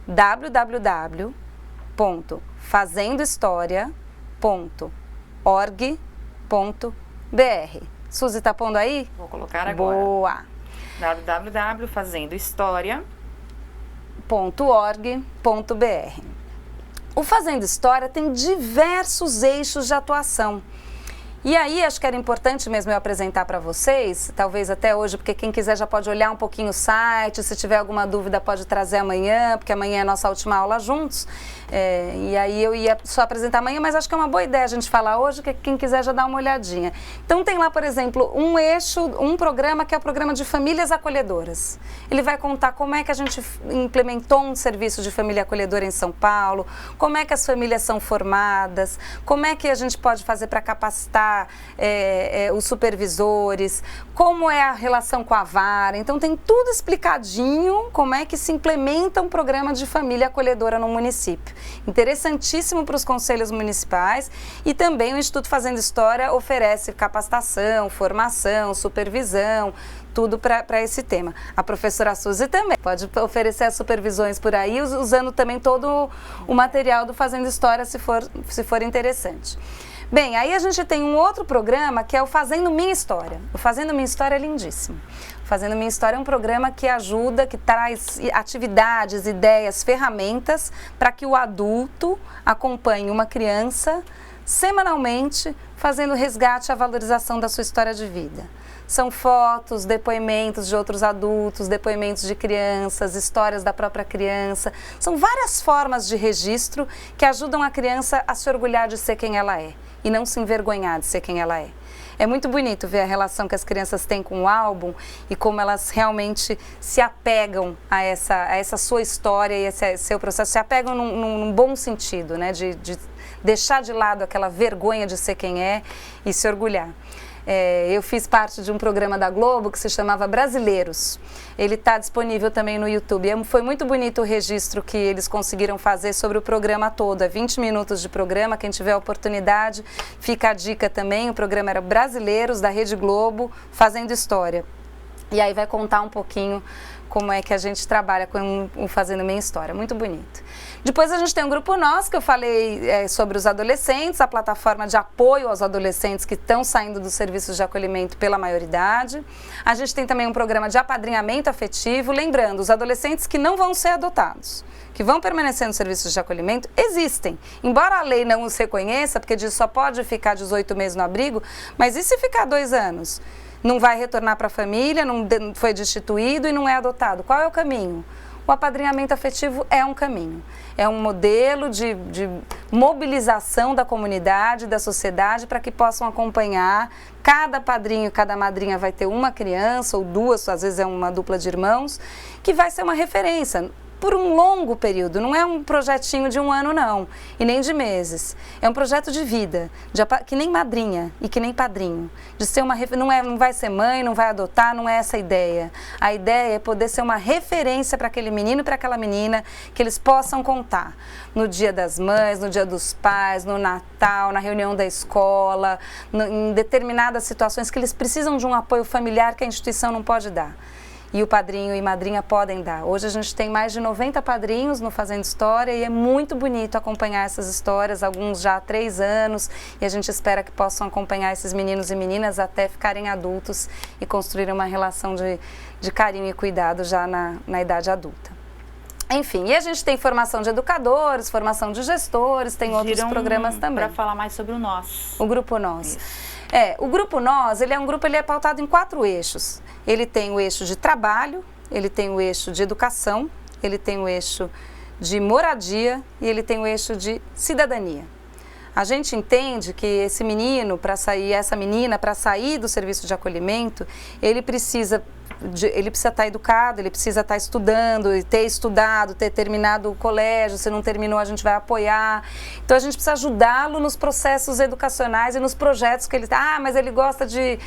www.fazendohistoria.org.br. Suzy, está pondo aí? Vou colocar agora. Boa! www.fazendohistoria.org.br. O Fazendo História tem diversos eixos de atuação. E aí, acho que era importante mesmo eu apresentar para vocês, talvez até hoje, porque quem quiser já pode olhar um pouquinho o site, se tiver alguma dúvida pode trazer amanhã, porque amanhã é a nossa última aula juntos. E aí eu ia só apresentar amanhã, mas acho que é uma boa ideia a gente falar hoje, que quem quiser já dá uma olhadinha. Então tem lá, por exemplo, um programa que é o programa de famílias acolhedoras. Ele vai contar como é que a gente implementou um serviço de família acolhedora em São Paulo, como é que as famílias são formadas, como é que a gente pode fazer para capacitar os supervisores, como é a relação com a vara. Então tem tudo explicadinho como é que se implementa um programa de família acolhedora no município. Interessantíssimo para os conselhos municipais, e também o Instituto Fazendo História oferece capacitação, formação, supervisão, tudo para esse tema. A professora Suzy também pode oferecer as supervisões por aí, usando também todo o material do Fazendo História, se for interessante. Bem, aí a gente tem um outro programa que é o Fazendo Minha História. O Fazendo Minha História é lindíssimo. O Fazendo Minha História é um programa que ajuda, que traz atividades, ideias, ferramentas para que o adulto acompanhe uma criança semanalmente, fazendo resgate à valorização da sua história de vida. São fotos, depoimentos de outros adultos, depoimentos de crianças, histórias da própria criança. São várias formas de registro que ajudam a criança a se orgulhar de ser quem ela é e não se envergonhar de ser quem ela é. É muito bonito ver a relação que as crianças têm com o álbum e como elas realmente se apegam a essa sua história e esse seu processo, se apegam num bom sentido, né? De deixar de lado aquela vergonha de ser quem é e se orgulhar. Eu fiz parte de um programa da Globo que se chamava Brasileiros. Ele está disponível também no YouTube. Foi muito bonito o registro que eles conseguiram fazer sobre o programa todo. É 20 minutos de programa, quem tiver a oportunidade, fica a dica também. O programa era Brasileiros, da Rede Globo, Fazendo História. E aí vai contar um pouquinho como é que a gente trabalha com o Fazendo Minha História. Muito bonito. Depois a gente tem um grupo Nós, que eu falei sobre os adolescentes, a plataforma de apoio aos adolescentes que estão saindo dos serviços de acolhimento pela maioridade. A gente tem também um programa de apadrinhamento afetivo, lembrando, os adolescentes que não vão ser adotados, que vão permanecer nos serviços de acolhimento, existem. Embora a lei não os reconheça, porque diz só pode ficar 18 meses no abrigo, mas e se ficar 2 anos? Não vai retornar para a família, não foi destituído e não é adotado. Qual é o caminho? O apadrinhamento afetivo é um caminho. É um modelo de mobilização da comunidade, da sociedade, para que possam acompanhar. Cada padrinho, cada madrinha vai ter uma criança ou 2, às vezes é uma dupla de irmãos, que vai ser uma referência por um longo período. Não é um projetinho de 1 ano, não, e nem de meses. É um projeto de vida, que nem madrinha e que nem padrinho. De ser não vai ser mãe, não vai adotar, não é essa a ideia. A ideia é poder ser uma referência para aquele menino e para aquela menina, que eles possam contar no Dia das Mães, no Dia dos Pais, no Natal, na reunião da escola, em determinadas situações que eles precisam de um apoio familiar que a instituição não pode dar. e o padrinho e madrinha podem dar. Hoje a gente tem mais de 90 padrinhos no Fazendo História e é muito bonito acompanhar essas histórias, alguns já há 3 anos, e a gente espera que possam acompanhar esses meninos e meninas até ficarem adultos e construírem uma relação de carinho e cuidado já na idade adulta. Enfim, e a gente tem formação de educadores, formação de gestores, tem outros programas também. Para falar mais sobre o Nós. O Grupo Nós. O Grupo Nós, ele é pautado em 4 eixos. Ele tem o eixo de trabalho, ele tem o eixo de educação, ele tem o eixo de moradia e ele tem o eixo de cidadania. A gente entende que esse menino, essa menina, para sair do serviço de acolhimento, ele precisa estar educado, ele precisa estar estudando, ter estudado, ter terminado o colégio. Se não terminou, a gente vai apoiar. Então, a gente precisa ajudá-lo nos processos educacionais e nos projetos que ele... mas ele gosta de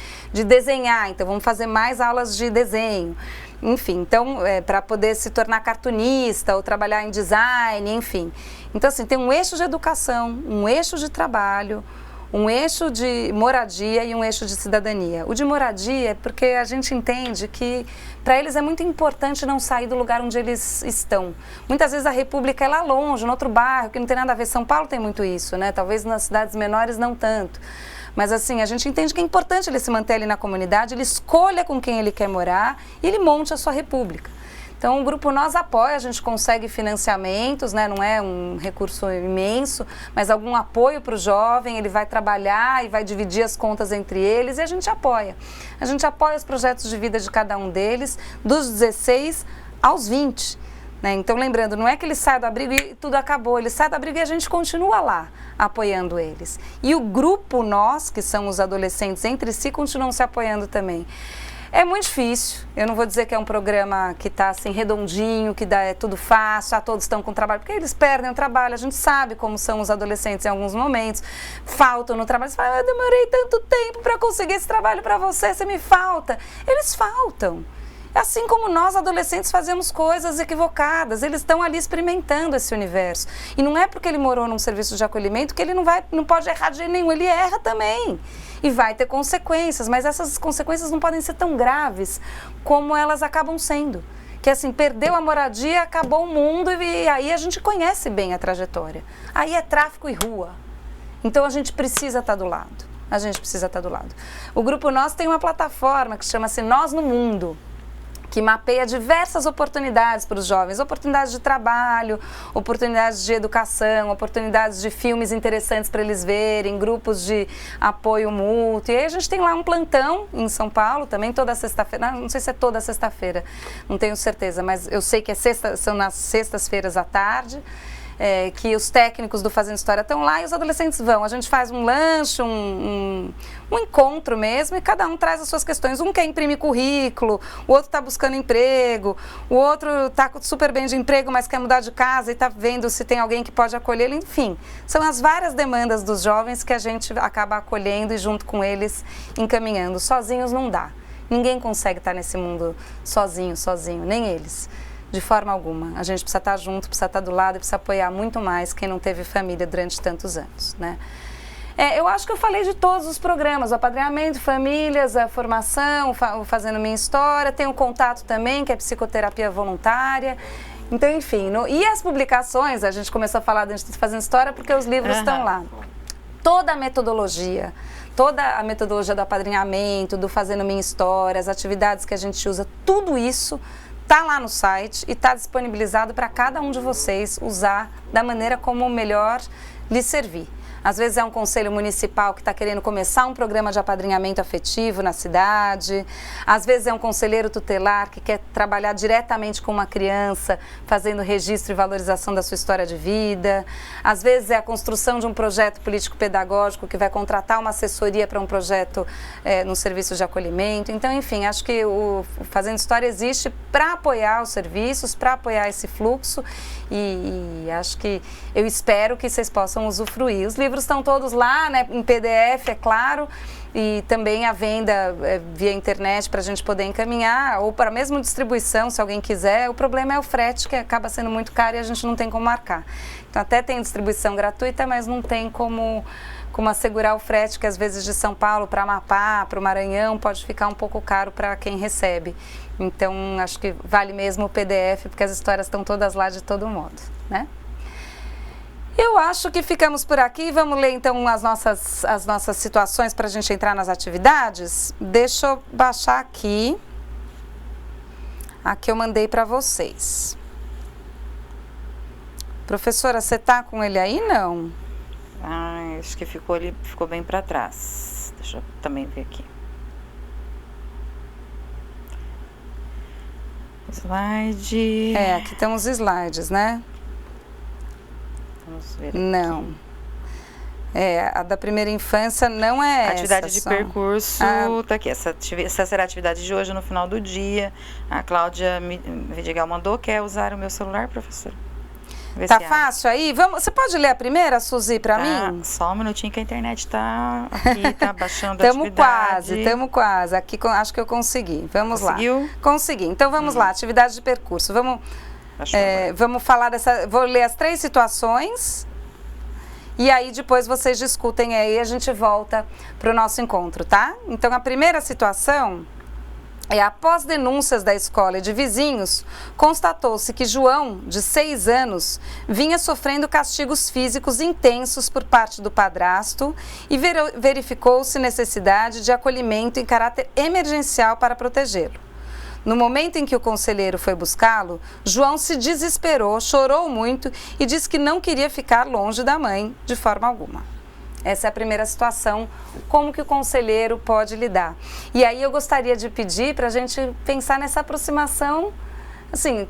desenhar, então vamos fazer mais aulas de desenho. Enfim, então, para poder se tornar cartunista ou trabalhar em design, enfim. Então, assim, tem um eixo de educação, um eixo de trabalho, um eixo de moradia e um eixo de cidadania. O de moradia é porque a gente entende que para eles é muito importante não sair do lugar onde eles estão. Muitas vezes a República é lá longe, no outro bairro, que não tem nada a ver. São Paulo tem muito isso, né? Talvez nas cidades menores não tanto. Mas assim, a gente entende que é importante ele se manter ali na comunidade, ele escolha com quem ele quer morar e ele monte a sua república. Então, o Grupo Nós apoia, a gente consegue financiamentos, né? Não é um recurso imenso, mas algum apoio para o jovem, ele vai trabalhar e vai dividir as contas entre eles e a gente apoia. A gente apoia os projetos de vida de cada um deles, dos 16 aos 20. Né? Então, lembrando, não é que ele sai do abrigo e tudo acabou, ele sai do abrigo e a gente continua lá, apoiando eles. E o Grupo Nós, que são os adolescentes entre si, continuam se apoiando também. É muito difícil, eu não vou dizer que é um programa que está assim redondinho, que é tudo fácil, todos estão com trabalho, porque eles perdem o trabalho, a gente sabe como são os adolescentes em alguns momentos, faltam no trabalho, você fala, eu demorei tanto tempo para conseguir esse trabalho para você me falta. Eles faltam. Assim como nós, adolescentes, fazemos coisas equivocadas, eles estão ali experimentando esse universo. E não é porque ele morou num serviço de acolhimento que ele não pode errar de jeito nenhum, ele erra também. E vai ter consequências, mas essas consequências não podem ser tão graves como elas acabam sendo. Que assim, perdeu a moradia, acabou o mundo e aí a gente conhece bem a trajetória. Aí é tráfico e rua. Então a gente precisa estar do lado. A gente precisa estar do lado. O Grupo Nós tem uma plataforma que chama-se Nós no Mundo, que mapeia diversas oportunidades para os jovens, oportunidades de trabalho, oportunidades de educação, oportunidades de filmes interessantes para eles verem, grupos de apoio mútuo. E aí a gente tem lá um plantão em São Paulo, também toda sexta-feira, não sei se é toda sexta-feira, não tenho certeza, mas eu sei que são nas sextas-feiras à tarde. Que os técnicos do Fazendo História estão lá e os adolescentes vão. A gente faz um lanche, um encontro mesmo e cada um traz as suas questões. Um quer imprimir currículo, o outro está buscando emprego, o outro está super bem de emprego, mas quer mudar de casa e está vendo se tem alguém que pode acolhê-lo. Enfim, são as várias demandas dos jovens que a gente acaba acolhendo e junto com eles encaminhando. Sozinhos não dá. Ninguém consegue estar nesse mundo sozinho, nem eles. De forma alguma. A gente precisa estar junto, precisa estar do lado, precisa apoiar muito mais quem não teve família durante tantos anos, né? Eu acho que eu falei de todos os programas, o apadrinhamento, famílias, a formação, o Fazendo Minha História, tem o contato também, que é psicoterapia voluntária. Então, enfim, e as publicações, a gente começou a falar do Instituto Fazendo História porque os livros estão lá. Toda a metodologia do apadrinhamento, do Fazendo Minha História, as atividades que a gente usa, tudo isso está lá no site e está disponibilizado para cada um de vocês usar da maneira como melhor lhe servir. Às vezes é um conselho municipal que está querendo começar um programa de apadrinhamento afetivo na cidade. Às vezes é um conselheiro tutelar que quer trabalhar diretamente com uma criança, fazendo registro e valorização da sua história de vida. Às vezes é a construção de um projeto político-pedagógico que vai contratar uma assessoria para um projeto no serviço de acolhimento. Então, enfim, acho que o Fazendo História existe para apoiar os serviços, para apoiar esse fluxo e acho que eu espero que vocês possam usufruir. Os livros livros estão todos lá, né, em PDF, é claro, e também a venda via internet para a gente poder encaminhar, ou para mesmo distribuição, se alguém quiser. O problema é o frete, que acaba sendo muito caro e a gente não tem como marcar. Então, até tem distribuição gratuita, mas não tem como assegurar o frete, que às vezes de São Paulo para Amapá, para o Maranhão, pode ficar um pouco caro para quem recebe. Então, acho que vale mesmo o PDF, porque as histórias estão todas lá de todo modo, né? Eu acho que ficamos por aqui. Vamos ler então as nossas situações para a gente entrar nas atividades? Deixa eu baixar aqui. Aqui eu mandei para vocês. Professora, você tá com ele aí? Não. Acho que ficou bem para trás. Deixa eu também ver aqui. Slide. Aqui estão os slides, né? Vamos ver aqui. Não. A da primeira infância não é atividade essa. De percurso, tá aqui. Essa será a atividade de hoje no final do dia. A Cláudia Vidigal mandou. Quer usar o meu celular, professora? Tá fácil aí? Você pode ler a primeira, Suzy, para mim? Só um minutinho que a internet tá aqui, tá baixando a atividade. Estamos quase. Aqui acho que eu consegui. Vamos Conseguiu? lá. Consegui. Então vamos lá, atividade de percurso. Vamos falar dessa. Vou ler as 3 situações e aí depois vocês discutem aí, a gente volta para o nosso encontro, tá? Então a primeira situação após denúncias da escola e de vizinhos, constatou-se que João, de 6 anos, vinha sofrendo castigos físicos intensos por parte do padrasto e verificou-se necessidade de acolhimento em caráter emergencial para protegê-lo. No momento em que o conselheiro foi buscá-lo, João se desesperou, chorou muito e disse que não queria ficar longe da mãe de forma alguma. Essa é a primeira situação, como que o conselheiro pode lidar. E aí eu gostaria de pedir para a gente pensar nessa aproximação, assim,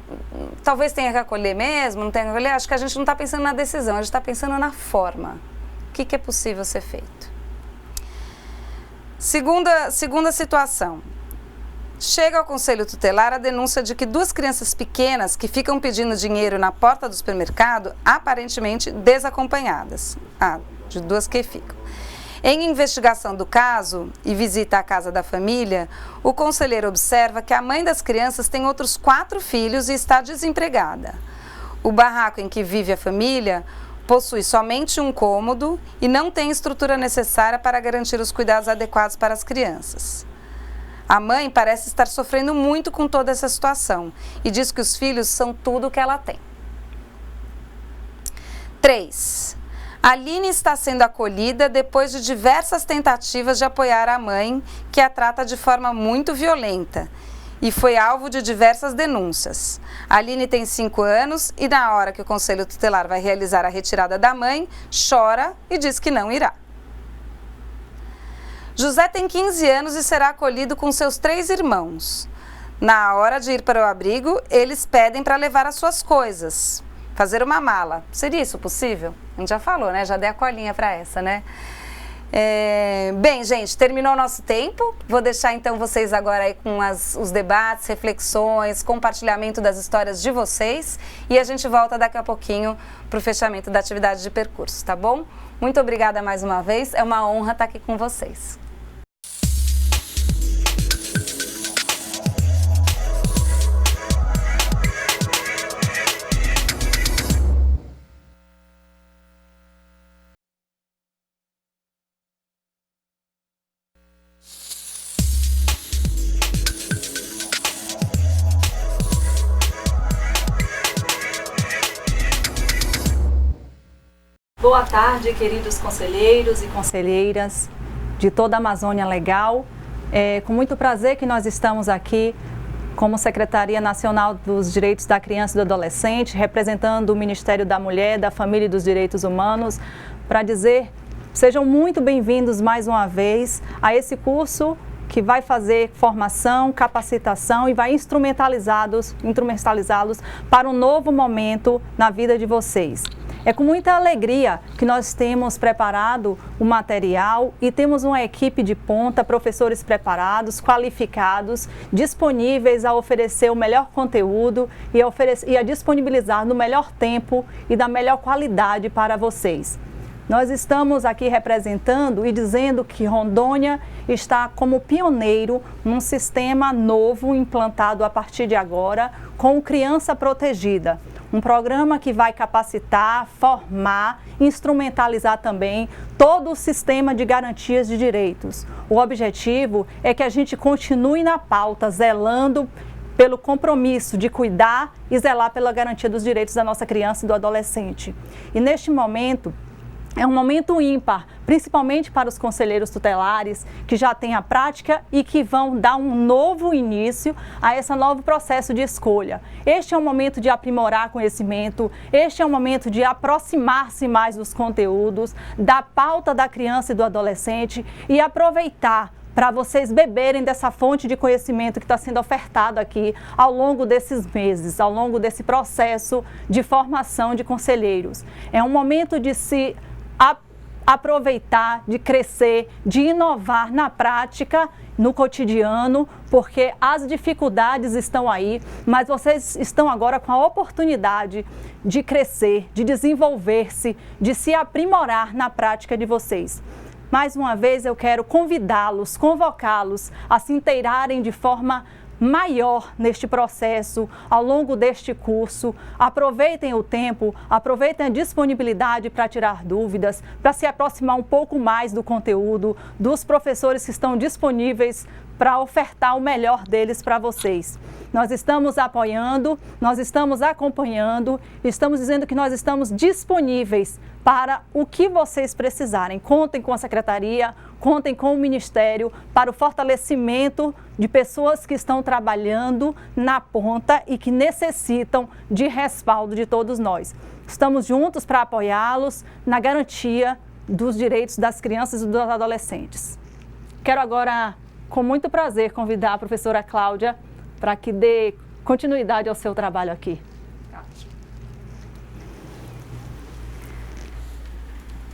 talvez tenha que acolher mesmo, não tenha que acolher, acho que a gente não está pensando na decisão, a gente está pensando na forma. O que é possível ser feito? Segunda situação. Chega ao Conselho Tutelar a denúncia de que 2 crianças pequenas que ficam pedindo dinheiro na porta do supermercado, aparentemente desacompanhadas. De 2 que ficam. Em investigação do caso e visita à casa da família, o conselheiro observa que a mãe das crianças tem outros 4 filhos e está desempregada. O barraco em que vive a família possui somente um cômodo e não tem estrutura necessária para garantir os cuidados adequados para as crianças. A mãe parece estar sofrendo muito com toda essa situação e diz que os filhos são tudo o que ela tem. 3. Aline está sendo acolhida depois de diversas tentativas de apoiar a mãe, que a trata de forma muito violenta, e foi alvo de diversas denúncias. Aline tem 5 anos e na hora que o Conselho Tutelar vai realizar a retirada da mãe, chora e diz que não irá. José tem 15 anos e será acolhido com seus 3 irmãos. Na hora de ir para o abrigo, eles pedem para levar as suas coisas, fazer uma mala. Seria isso possível? A gente já falou, né? Já dei a colinha para essa, né? Bem, gente, terminou o nosso tempo. Vou deixar então vocês agora aí com os debates, reflexões, compartilhamento das histórias de vocês. E a gente volta daqui a pouquinho para o fechamento da atividade de percurso, tá bom? Muito obrigada mais uma vez. É uma honra estar aqui com vocês. Boa tarde, queridos conselheiros e conselheiras de toda a Amazônia Legal. É com muito prazer que nós estamos aqui como Secretaria Nacional dos Direitos da Criança e do Adolescente, representando o Ministério da Mulher, da Família e dos Direitos Humanos, para dizer, sejam muito bem-vindos mais uma vez a esse curso que vai fazer formação, capacitação e vai instrumentalizá-los para um novo momento na vida de vocês. É com muita alegria que nós temos preparado o material e temos uma equipe de ponta, professores preparados, qualificados, disponíveis a oferecer o melhor conteúdo e a disponibilizar no melhor tempo e da melhor qualidade para vocês. Nós estamos aqui representando e dizendo que Rondônia está como pioneiro num sistema novo implantado a partir de agora com Criança Protegida. Um programa que vai capacitar, formar, instrumentalizar também todo o sistema de garantias de direitos. O objetivo é que a gente continue na pauta, zelando pelo compromisso de cuidar e zelar pela garantia dos direitos da nossa criança e do adolescente. E neste momento, é um momento ímpar, principalmente para os conselheiros tutelares que já têm a prática e que vão dar um novo início a esse novo processo de escolha. Este é um momento de aprimorar conhecimento, este é um momento de aproximar-se mais dos conteúdos, da pauta da criança e do adolescente e aproveitar para vocês beberem dessa fonte de conhecimento que está sendo ofertado aqui ao longo desses meses, ao longo desse processo de formação de conselheiros. É um momento de se aproveitar, de crescer, de inovar na prática, no cotidiano, porque as dificuldades estão aí, mas vocês estão agora com a oportunidade de crescer, de desenvolver-se, de se aprimorar na prática de vocês. Mais uma vez eu quero convidá-los, convocá-los a se inteirarem de forma maior neste processo, ao longo deste curso. Aproveitem o tempo, aproveitem a disponibilidade para tirar dúvidas, para se aproximar um pouco mais do conteúdo, dos professores que estão disponíveis para ofertar o melhor deles para vocês. Nós estamos apoiando, nós estamos acompanhando, estamos dizendo que nós estamos disponíveis para o que vocês precisarem. Contem com a Secretaria, contem com o Ministério para o fortalecimento de pessoas que estão trabalhando na ponta e que necessitam de respaldo de todos nós. Estamos juntos para apoiá-los na garantia dos direitos das crianças e dos adolescentes. Quero agora, com muito prazer, convidar a professora Cláudia para que dê continuidade ao seu trabalho aqui.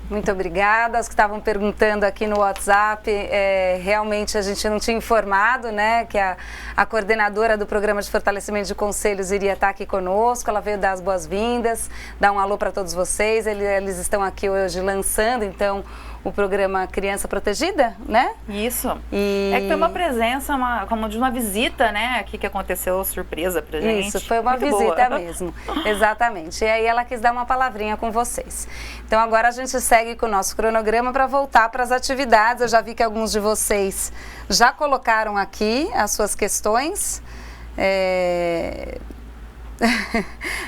Muito obrigada. Os que estavam perguntando aqui no WhatsApp, realmente a gente não tinha informado, né, que a coordenadora do Programa de Fortalecimento de Conselhos iria estar aqui conosco. Ela veio dar as boas-vindas, dar um alô para todos vocês. Eles estão aqui hoje lançando, então, o programa Criança Protegida, né? Isso. É que foi uma presença, como de uma visita, né? Aqui que aconteceu, surpresa pra gente. Isso, foi uma visita mesmo. Exatamente. E aí ela quis dar uma palavrinha com vocês. Então agora a gente segue com o nosso cronograma para voltar para as atividades. Eu já vi que alguns de vocês já colocaram aqui as suas questões.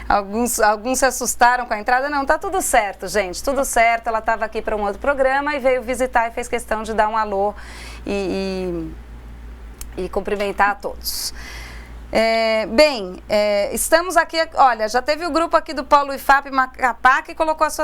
Alguns se assustaram com a entrada. Não, tá tudo certo, gente, tudo certo. Ela estava aqui para um outro programa e veio visitar e fez questão de dar um alô e cumprimentar a todos. Estamos aqui, olha, já teve o grupo aqui do Polo IFAP Macapá que colocou as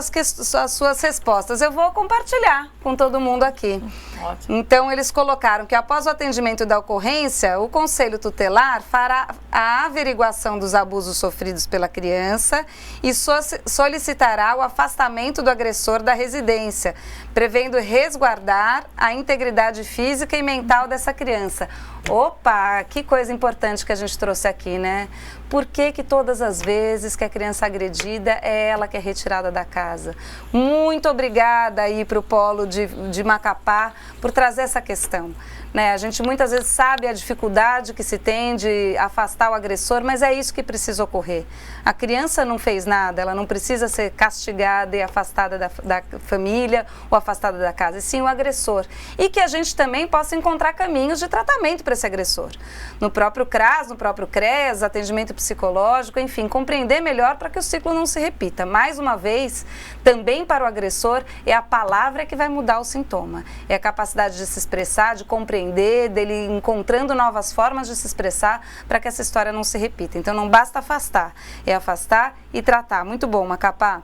suas respostas. Eu vou compartilhar com todo mundo aqui. Ótimo. Então, eles colocaram que após o atendimento da ocorrência, o Conselho Tutelar fará a averiguação dos abusos sofridos pela criança e solicitará o afastamento do agressor da residência, prevendo resguardar a integridade física e mental dessa criança. Opa, que coisa importante que a gente trouxe aqui, né? Por que todas as vezes que a criança agredida é ela que é retirada da casa? Muito obrigada aí para o Polo de Macapá por trazer essa questão. Né? A gente muitas vezes sabe a dificuldade que se tem de afastar o agressor, mas é isso que precisa ocorrer. A criança não fez nada, ela não precisa ser castigada e afastada da família ou afastada da casa, e sim o agressor. E que a gente também possa encontrar caminhos de tratamento para esse agressor. No próprio CRAS, no próprio CREAS, atendimento psicológico, enfim, compreender melhor para que o ciclo não se repita. Mais uma vez, também para o agressor, é a palavra que vai mudar o sintoma. É a capacidade de se expressar, de compreender, dele encontrando novas formas de se expressar para que essa história não se repita. Então não basta afastar, é afastar e tratar. Muito bom, Macapá.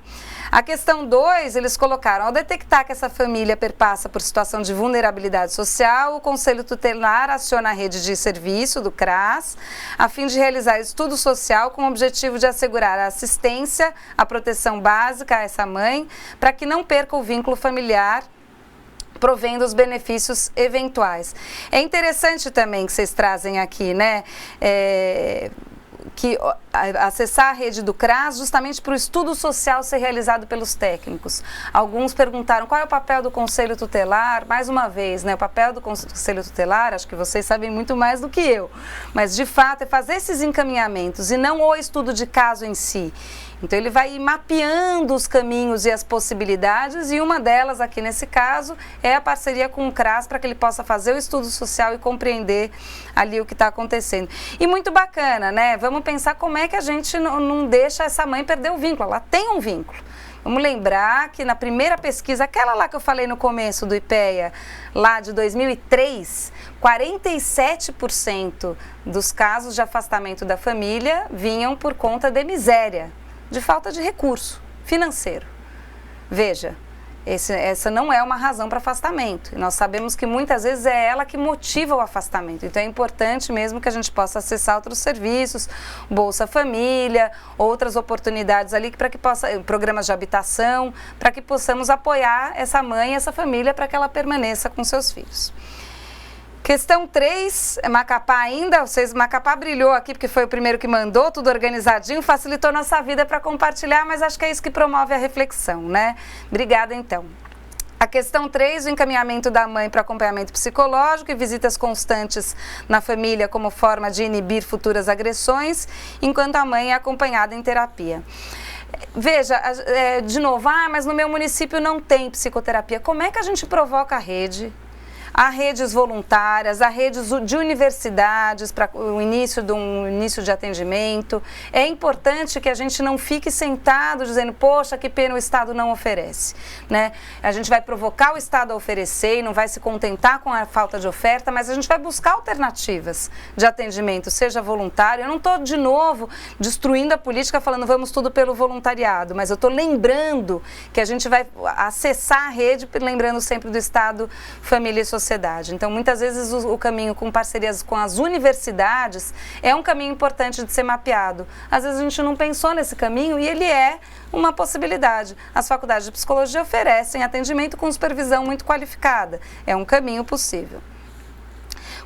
A questão 2, eles colocaram, ao detectar que essa família perpassa por situação de vulnerabilidade social, o Conselho Tutelar aciona a rede de serviço do CRAS, a fim de realizar estudo social com o objetivo de assegurar a assistência, a proteção básica a essa mãe, para que não perca o vínculo familiar, provendo os benefícios eventuais. É interessante também que vocês trazem aqui, né, acessar a rede do CRAS justamente para o estudo social ser realizado pelos técnicos. Alguns perguntaram qual é o papel do Conselho Tutelar. Mais uma vez, né, o papel do Conselho Tutelar, acho que vocês sabem muito mais do que eu, mas de fato é fazer esses encaminhamentos e não o estudo de caso em si. Então ele vai ir mapeando os caminhos e as possibilidades, e uma delas aqui nesse caso é a parceria com o CRAS para que ele possa fazer o estudo social e compreender ali o que está acontecendo. E muito bacana, né? Vamos pensar como é que a gente não deixa essa mãe perder o vínculo. Ela tem um vínculo. Vamos lembrar que na primeira pesquisa, aquela lá que eu falei no começo do IPEA, lá de 2003, 47% dos casos de afastamento da família vinham por conta de miséria, de falta de recurso financeiro. Veja, essa não é uma razão para afastamento. E nós sabemos que muitas vezes é ela que motiva o afastamento. Então é importante mesmo que a gente possa acessar outros serviços, Bolsa Família, outras oportunidades ali para que programas de habitação, para que possamos apoiar essa mãe e essa família para que ela permaneça com seus filhos. Questão 3, Macapá ainda, Macapá brilhou aqui porque foi o primeiro que mandou, tudo organizadinho, facilitou nossa vida para compartilhar, mas acho que é isso que promove a reflexão, né? Obrigada, então. A questão 3, o encaminhamento da mãe para acompanhamento psicológico e visitas constantes na família como forma de inibir futuras agressões, enquanto a mãe é acompanhada em terapia. Veja, de novo, mas no meu município não tem psicoterapia. Como é que a gente provoca a rede? Há redes voluntárias, há redes de universidades para o início de atendimento. É importante que a gente não fique sentado dizendo, poxa, que pena o Estado não oferece, né? A gente vai provocar o Estado a oferecer e não vai se contentar com a falta de oferta, mas a gente vai buscar alternativas de atendimento, seja voluntário. Eu não estou, de novo, destruindo a política falando vamos tudo pelo voluntariado, mas eu estou lembrando que a gente vai acessar a rede, lembrando sempre do Estado, família e sociedade. Então, muitas vezes o caminho com parcerias com as universidades é um caminho importante de ser mapeado. Às vezes a gente não pensou nesse caminho e ele é uma possibilidade. As faculdades de psicologia oferecem atendimento com supervisão muito qualificada. É um caminho possível.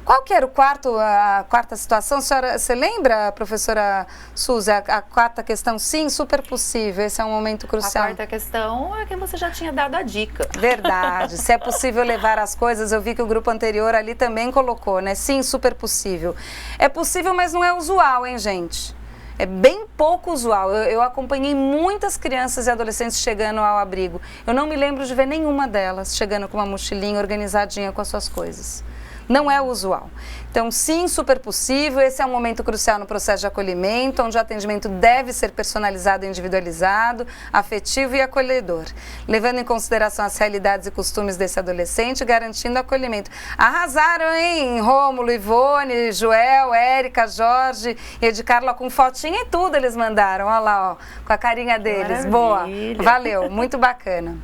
Qual que era a quarta situação? Você lembra, professora Suzy, a quarta questão? Sim, super possível, esse é um momento crucial. A quarta questão é que você já tinha dado a dica. Verdade, se é possível levar as coisas, eu vi que o grupo anterior ali também colocou, né? Sim, super possível. É possível, mas não é usual, hein, gente? É bem pouco usual. Eu acompanhei muitas crianças e adolescentes chegando ao abrigo. Eu não me lembro de ver nenhuma delas chegando com uma mochilinha organizadinha com as suas coisas. Não é o usual. Então, sim, super possível. Esse é um momento crucial no processo de acolhimento, onde o atendimento deve ser personalizado, individualizado, afetivo e acolhedor, levando em consideração as realidades e costumes desse adolescente, garantindo acolhimento. Arrasaram, hein? Rômulo, Ivone, Joel, Érica, Jorge e Edicarla com fotinha e tudo eles mandaram. Olha lá, ó, com a carinha deles. Maravilha. Boa. Valeu, muito bacana.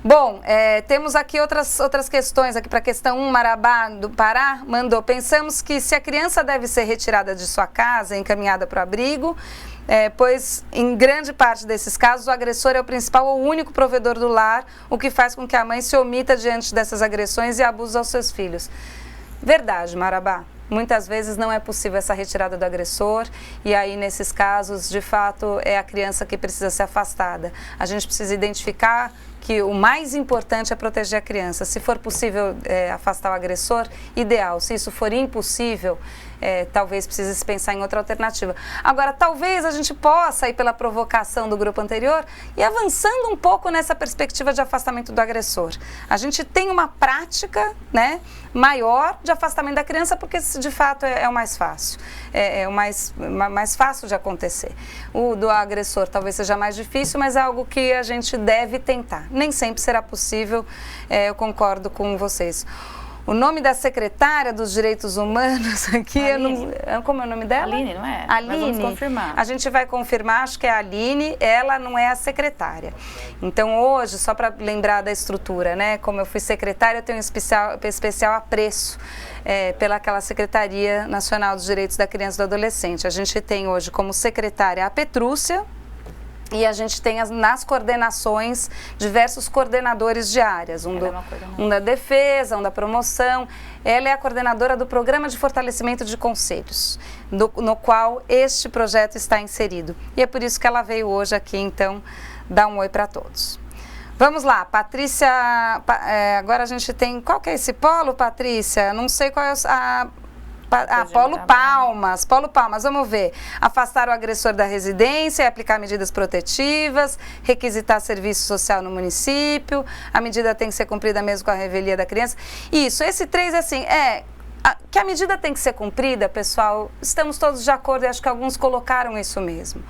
Bom, temos aqui outras questões, aqui para a questão 1, Marabá do Pará mandou, pensamos que se a criança deve ser retirada de sua casa e encaminhada para o abrigo, pois em grande parte desses casos o agressor é o principal ou único provedor do lar, o que faz com que a mãe se omita diante dessas agressões e abusos aos seus filhos. Verdade, Marabá. Muitas vezes não é possível essa retirada do agressor e aí nesses casos, de fato, é a criança que precisa ser afastada. A gente precisa identificar que o mais importante é proteger a criança. Se for possível afastar o agressor, ideal. Se isso for impossível, talvez precise se pensar em outra alternativa. Agora, talvez a gente possa ir pela provocação do grupo anterior e avançando um pouco nessa perspectiva de afastamento do agressor. A gente tem uma prática, né, maior de afastamento da criança porque de fato é o mais fácil. É o mais fácil de acontecer. O do agressor talvez seja mais difícil, mas é algo que a gente deve tentar. Nem sempre será possível, eu concordo com vocês. O nome da secretária dos Direitos Humanos aqui, como é o nome dela? Aline, não é? Aline. Mas vamos confirmar. A gente vai confirmar, acho que é a Aline, ela não é a secretária. Então hoje, só para lembrar da estrutura, né? Como eu fui secretária, eu tenho um especial apreço pelaquela Secretaria Nacional dos Direitos da Criança e do Adolescente. A gente tem hoje como secretária a Petrúcia, E a gente tem nas coordenações diversos coordenadores de áreas, um da defesa, um da promoção. Ela é a coordenadora do Programa de Fortalecimento de Conselhos, no qual este projeto está inserido. E é por isso que ela veio hoje aqui, então, dar um oi para todos. Vamos lá, Patrícia, agora a gente tem, qual que é esse polo, Patrícia? Não sei qual é Polo Palmas, vamos ver. Afastar o agressor da residência, aplicar medidas protetivas, requisitar serviço social no município, a medida tem que ser cumprida mesmo com a revelia da criança. Isso, esse 3 assim, que a medida tem que ser cumprida, pessoal, estamos todos de acordo e acho que alguns colocaram isso mesmo.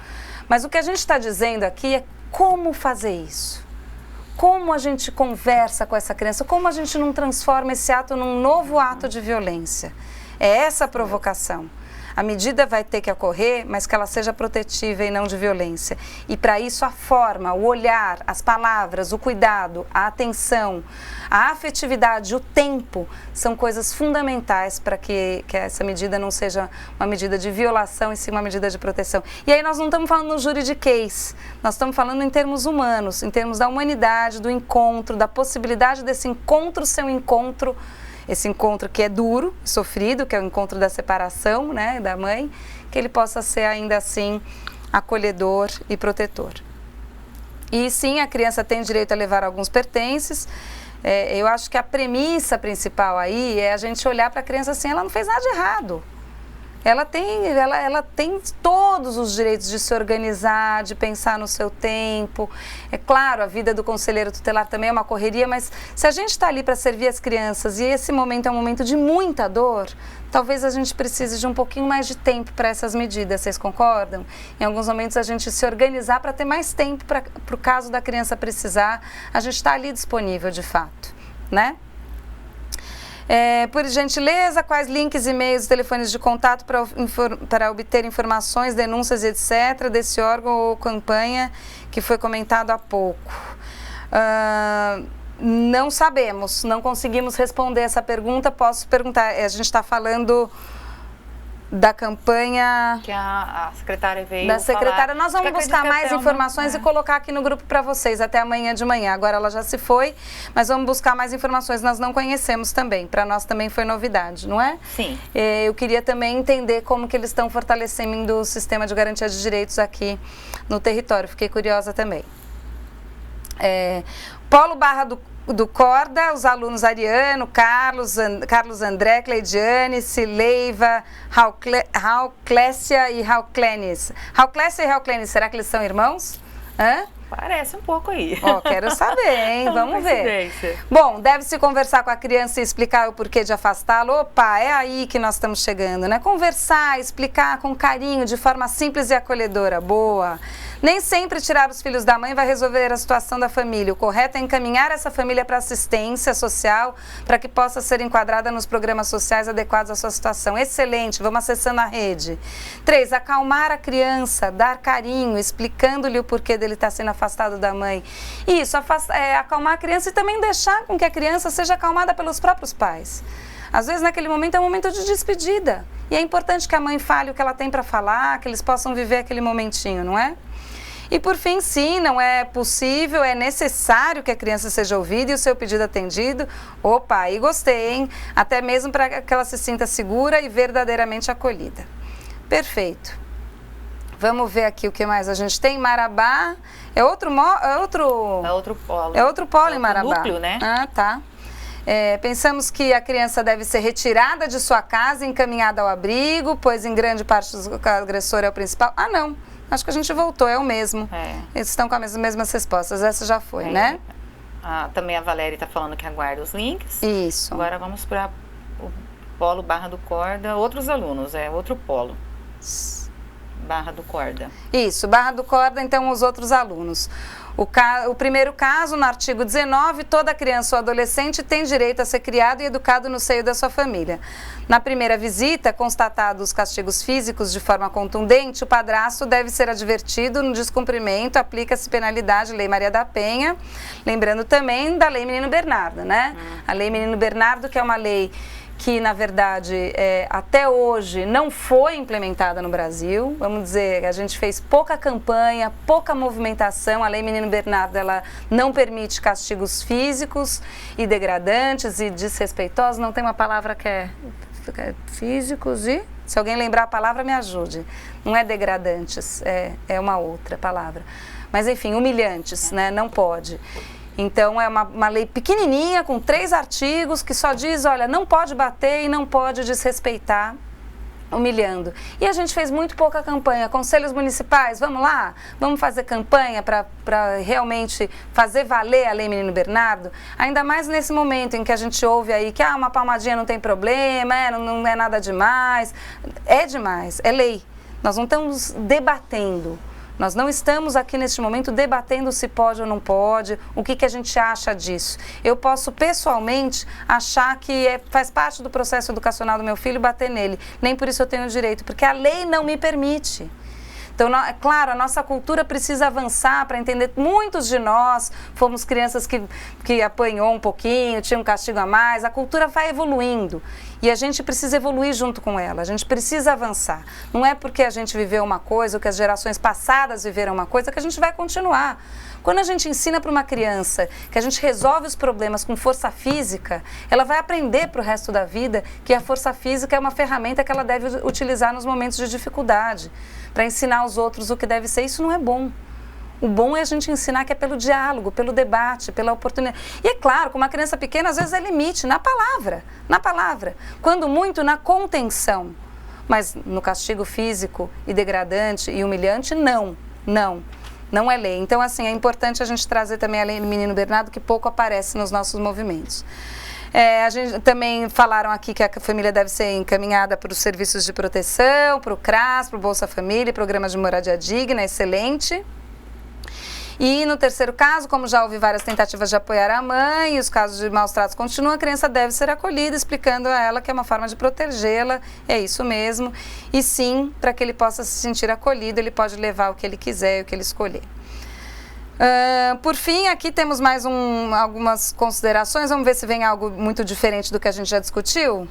Mas o que a gente está dizendo aqui é como fazer isso. Como a gente conversa com essa criança, como a gente não transforma esse ato num novo ato de violência. É essa a provocação. A medida vai ter que ocorrer, mas que ela seja protetiva e não de violência. E para isso a forma, o olhar, as palavras, o cuidado, a atenção, a afetividade, o tempo, são coisas fundamentais para que essa medida não seja uma medida de violação, e sim uma medida de proteção. E aí nós não estamos falando no juridiquês, nós estamos falando em termos humanos, em termos da humanidade, do encontro, da possibilidade desse encontro ser um encontro. Esse encontro que é duro, sofrido, que é o encontro da separação, né, da mãe, que ele possa ser ainda assim acolhedor e protetor. E sim, a criança tem direito a levar alguns pertences. Eu acho que a premissa principal aí é a gente olhar para a criança assim, ela não fez nada de errado. Ela tem todos os direitos de se organizar, de pensar no seu tempo. É claro, a vida do conselheiro tutelar também é uma correria, mas se a gente está ali para servir as crianças e esse momento é um momento de muita dor, talvez a gente precise de um pouquinho mais de tempo para essas medidas, vocês concordam? Em alguns momentos a gente se organizar para ter mais tempo para o caso da criança precisar, a gente está ali disponível de fato, né? Por gentileza, quais links, e-mails e telefones de contato para obter informações, denúncias, etc., desse órgão ou campanha que foi comentado há pouco? Não sabemos, não conseguimos responder essa pergunta. Posso perguntar, a gente está falando da campanha que a secretária veio da secretária. falar. Nós vamos buscar mais informações e colocar aqui no grupo para vocês até amanhã de manhã. Agora ela já se foi, mas vamos buscar mais informações. Nós não conhecemos também, para nós também foi novidade, não é? Sim. Eu queria também entender como que eles estão fortalecendo o sistema de garantia de direitos aqui no território. Fiquei curiosa também. Polo Barra do Corda, os alunos Ariano, Carlos André, Cleidiane, Sileiva, Raulclécia e Raulclenis. Raulclécia e Raulclenis, será que eles são irmãos? Parece um pouco aí. Quero saber, hein? Vamos ver. Bom, deve-se conversar com a criança e explicar o porquê de afastá-lo. Opa, é aí que nós estamos chegando, né? Conversar, explicar com carinho, de forma simples e acolhedora. Boa. Nem sempre tirar os filhos da mãe vai resolver a situação da família. O correto é encaminhar essa família para assistência social, para que possa ser enquadrada nos programas sociais adequados à sua situação. Excelente, vamos acessando a rede. 3, acalmar a criança, dar carinho, explicando-lhe o porquê dele estar sendo afastado da mãe. Isso, acalmar a criança e também deixar com que a criança seja acalmada pelos próprios pais. Às vezes, naquele momento, é um momento de despedida. E é importante que a mãe fale o que ela tem para falar, que eles possam viver aquele momentinho, não é? E por fim, sim, não é possível, é necessário que a criança seja ouvida e o seu pedido atendido. Opa, aí gostei, hein? Até mesmo para que ela se sinta segura e verdadeiramente acolhida. Perfeito. Vamos ver aqui o que mais a gente tem. Marabá, é outro polo. É outro polo em Marabá. Núcleo, né? Ah, tá. Pensamos que a criança deve ser retirada de sua casa e encaminhada ao abrigo, pois em grande parte o agressor é o principal. Ah, não. Acho que a gente voltou, é o mesmo. Eles estão com as mesmas respostas, essa já foi, né? Também a Valéria está falando que aguarda os links. Isso. Agora vamos para o polo Barra do Corda, outros alunos, outro polo. Barra do Corda. Isso, Barra do Corda, então os outros alunos. O primeiro caso, no artigo 19, toda criança ou adolescente tem direito a ser criado e educado no seio da sua família. Na primeira visita, constatados os castigos físicos de forma contundente, o padrasto deve ser advertido no descumprimento, aplica-se penalidade, Lei Maria da Penha, lembrando também da Lei Menino Bernardo, né? A Lei Menino Bernardo, que é uma lei que, na verdade, até hoje não foi implementada no Brasil. Vamos dizer, a gente fez pouca campanha, pouca movimentação. A Lei Menino Bernardo, ela não permite castigos físicos e degradantes e desrespeitosos. Não tem uma palavra que é físicos e... Se alguém lembrar a palavra, me ajude. Não é degradantes, é uma outra palavra. Mas, enfim, humilhantes, né? Não pode. Então, é uma lei pequenininha, com 3 artigos, que só diz, olha, não pode bater e não pode desrespeitar, humilhando. E a gente fez muito pouca campanha. Conselhos municipais, vamos lá? Vamos fazer campanha para realmente fazer valer a Lei Menino Bernardo? Ainda mais nesse momento em que a gente ouve aí que uma palmadinha não tem problema, não é nada demais. É demais, é lei. Nós não estamos debatendo. Nós não estamos aqui neste momento debatendo se pode ou não pode, o que a gente acha disso. Eu posso pessoalmente achar que faz parte do processo educacional do meu filho bater nele. Nem por isso eu tenho direito, porque a lei não me permite. Então, é claro, a nossa cultura precisa avançar para entender. Muitos de nós fomos crianças que apanhou um pouquinho, tinha um castigo a mais. A cultura vai evoluindo e a gente precisa evoluir junto com ela. A gente precisa avançar. Não é porque a gente viveu uma coisa ou que as gerações passadas viveram uma coisa que a gente vai continuar. Quando a gente ensina para uma criança que a gente resolve os problemas com força física, ela vai aprender para o resto da vida que a força física é uma ferramenta que ela deve utilizar nos momentos de dificuldade, para ensinar aos outros o que deve ser. Isso não é bom. O bom é a gente ensinar que é pelo diálogo, pelo debate, pela oportunidade. E é claro, com uma criança pequena, às vezes é limite, na palavra. Quando muito, na contenção. Mas no castigo físico e degradante e humilhante, não é lei. Então, assim, é importante a gente trazer também a Lei Menino Bernardo, que pouco aparece nos nossos movimentos. A gente também falaram aqui que a família deve ser encaminhada para os serviços de proteção, para o CRAS, para o Bolsa Família, Programa de Moradia Digna, excelente. E no terceiro caso, como já houve várias tentativas de apoiar a mãe e os casos de maus tratos continuam, a criança deve ser acolhida, explicando a ela que é uma forma de protegê-la, é isso mesmo. E sim, para que ele possa se sentir acolhido, ele pode levar o que ele quiser e o que ele escolher. Por fim, aqui temos mais algumas considerações. Vamos ver se vem algo muito diferente do que a gente já discutiu.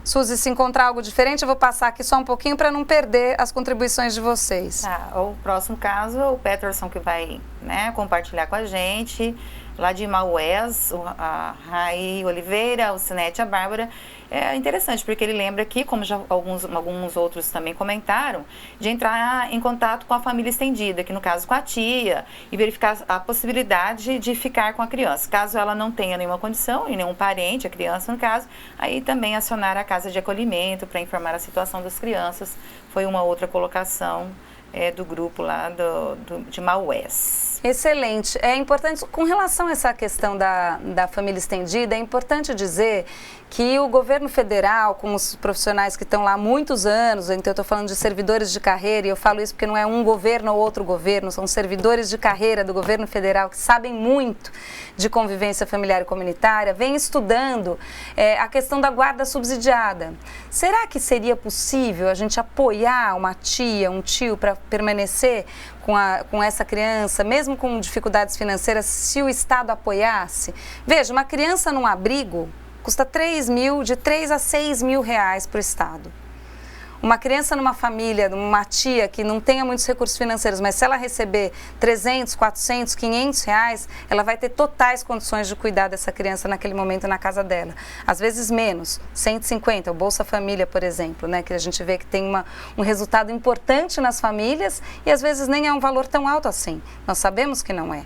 Suzy, se encontrar algo diferente, eu vou passar aqui só um pouquinho para não perder as contribuições de vocês. O próximo caso é o Peterson, que vai compartilhar com a gente, lá de Maués, a Rai Oliveira, o Sinete, a Bárbara. É interessante, porque ele lembra aqui, como já alguns outros também comentaram, de entrar em contato com a família estendida, que no caso com a tia, e verificar a possibilidade de ficar com a criança. Caso ela não tenha nenhuma condição, e nenhum parente, a criança no caso, aí também acionar a casa de acolhimento para informar a situação das crianças. Foi uma outra colocação do grupo lá de Maués. Excelente. É importante, com relação a essa questão da família estendida, é importante dizer que o governo federal, com os profissionais que estão lá há muitos anos, então eu estou falando de servidores de carreira, e eu falo isso porque não é um governo ou outro governo, são servidores de carreira do governo federal que sabem muito de convivência familiar e comunitária, vem estudando a questão da guarda subsidiada. Será que seria possível a gente apoiar uma tia, um tio para permanecer com essa criança, mesmo com dificuldades financeiras, se o Estado apoiasse? Veja, uma criança num abrigo custa de 3 a 6 mil reais para o Estado. Uma criança numa família, uma tia que não tenha muitos recursos financeiros, mas se ela receber 300, 400, 500 reais, ela vai ter totais condições de cuidar dessa criança naquele momento na casa dela. Às vezes menos, 150, o Bolsa Família, por exemplo, que a gente vê que tem um resultado importante nas famílias e às vezes nem é um valor tão alto assim. Nós sabemos que não é.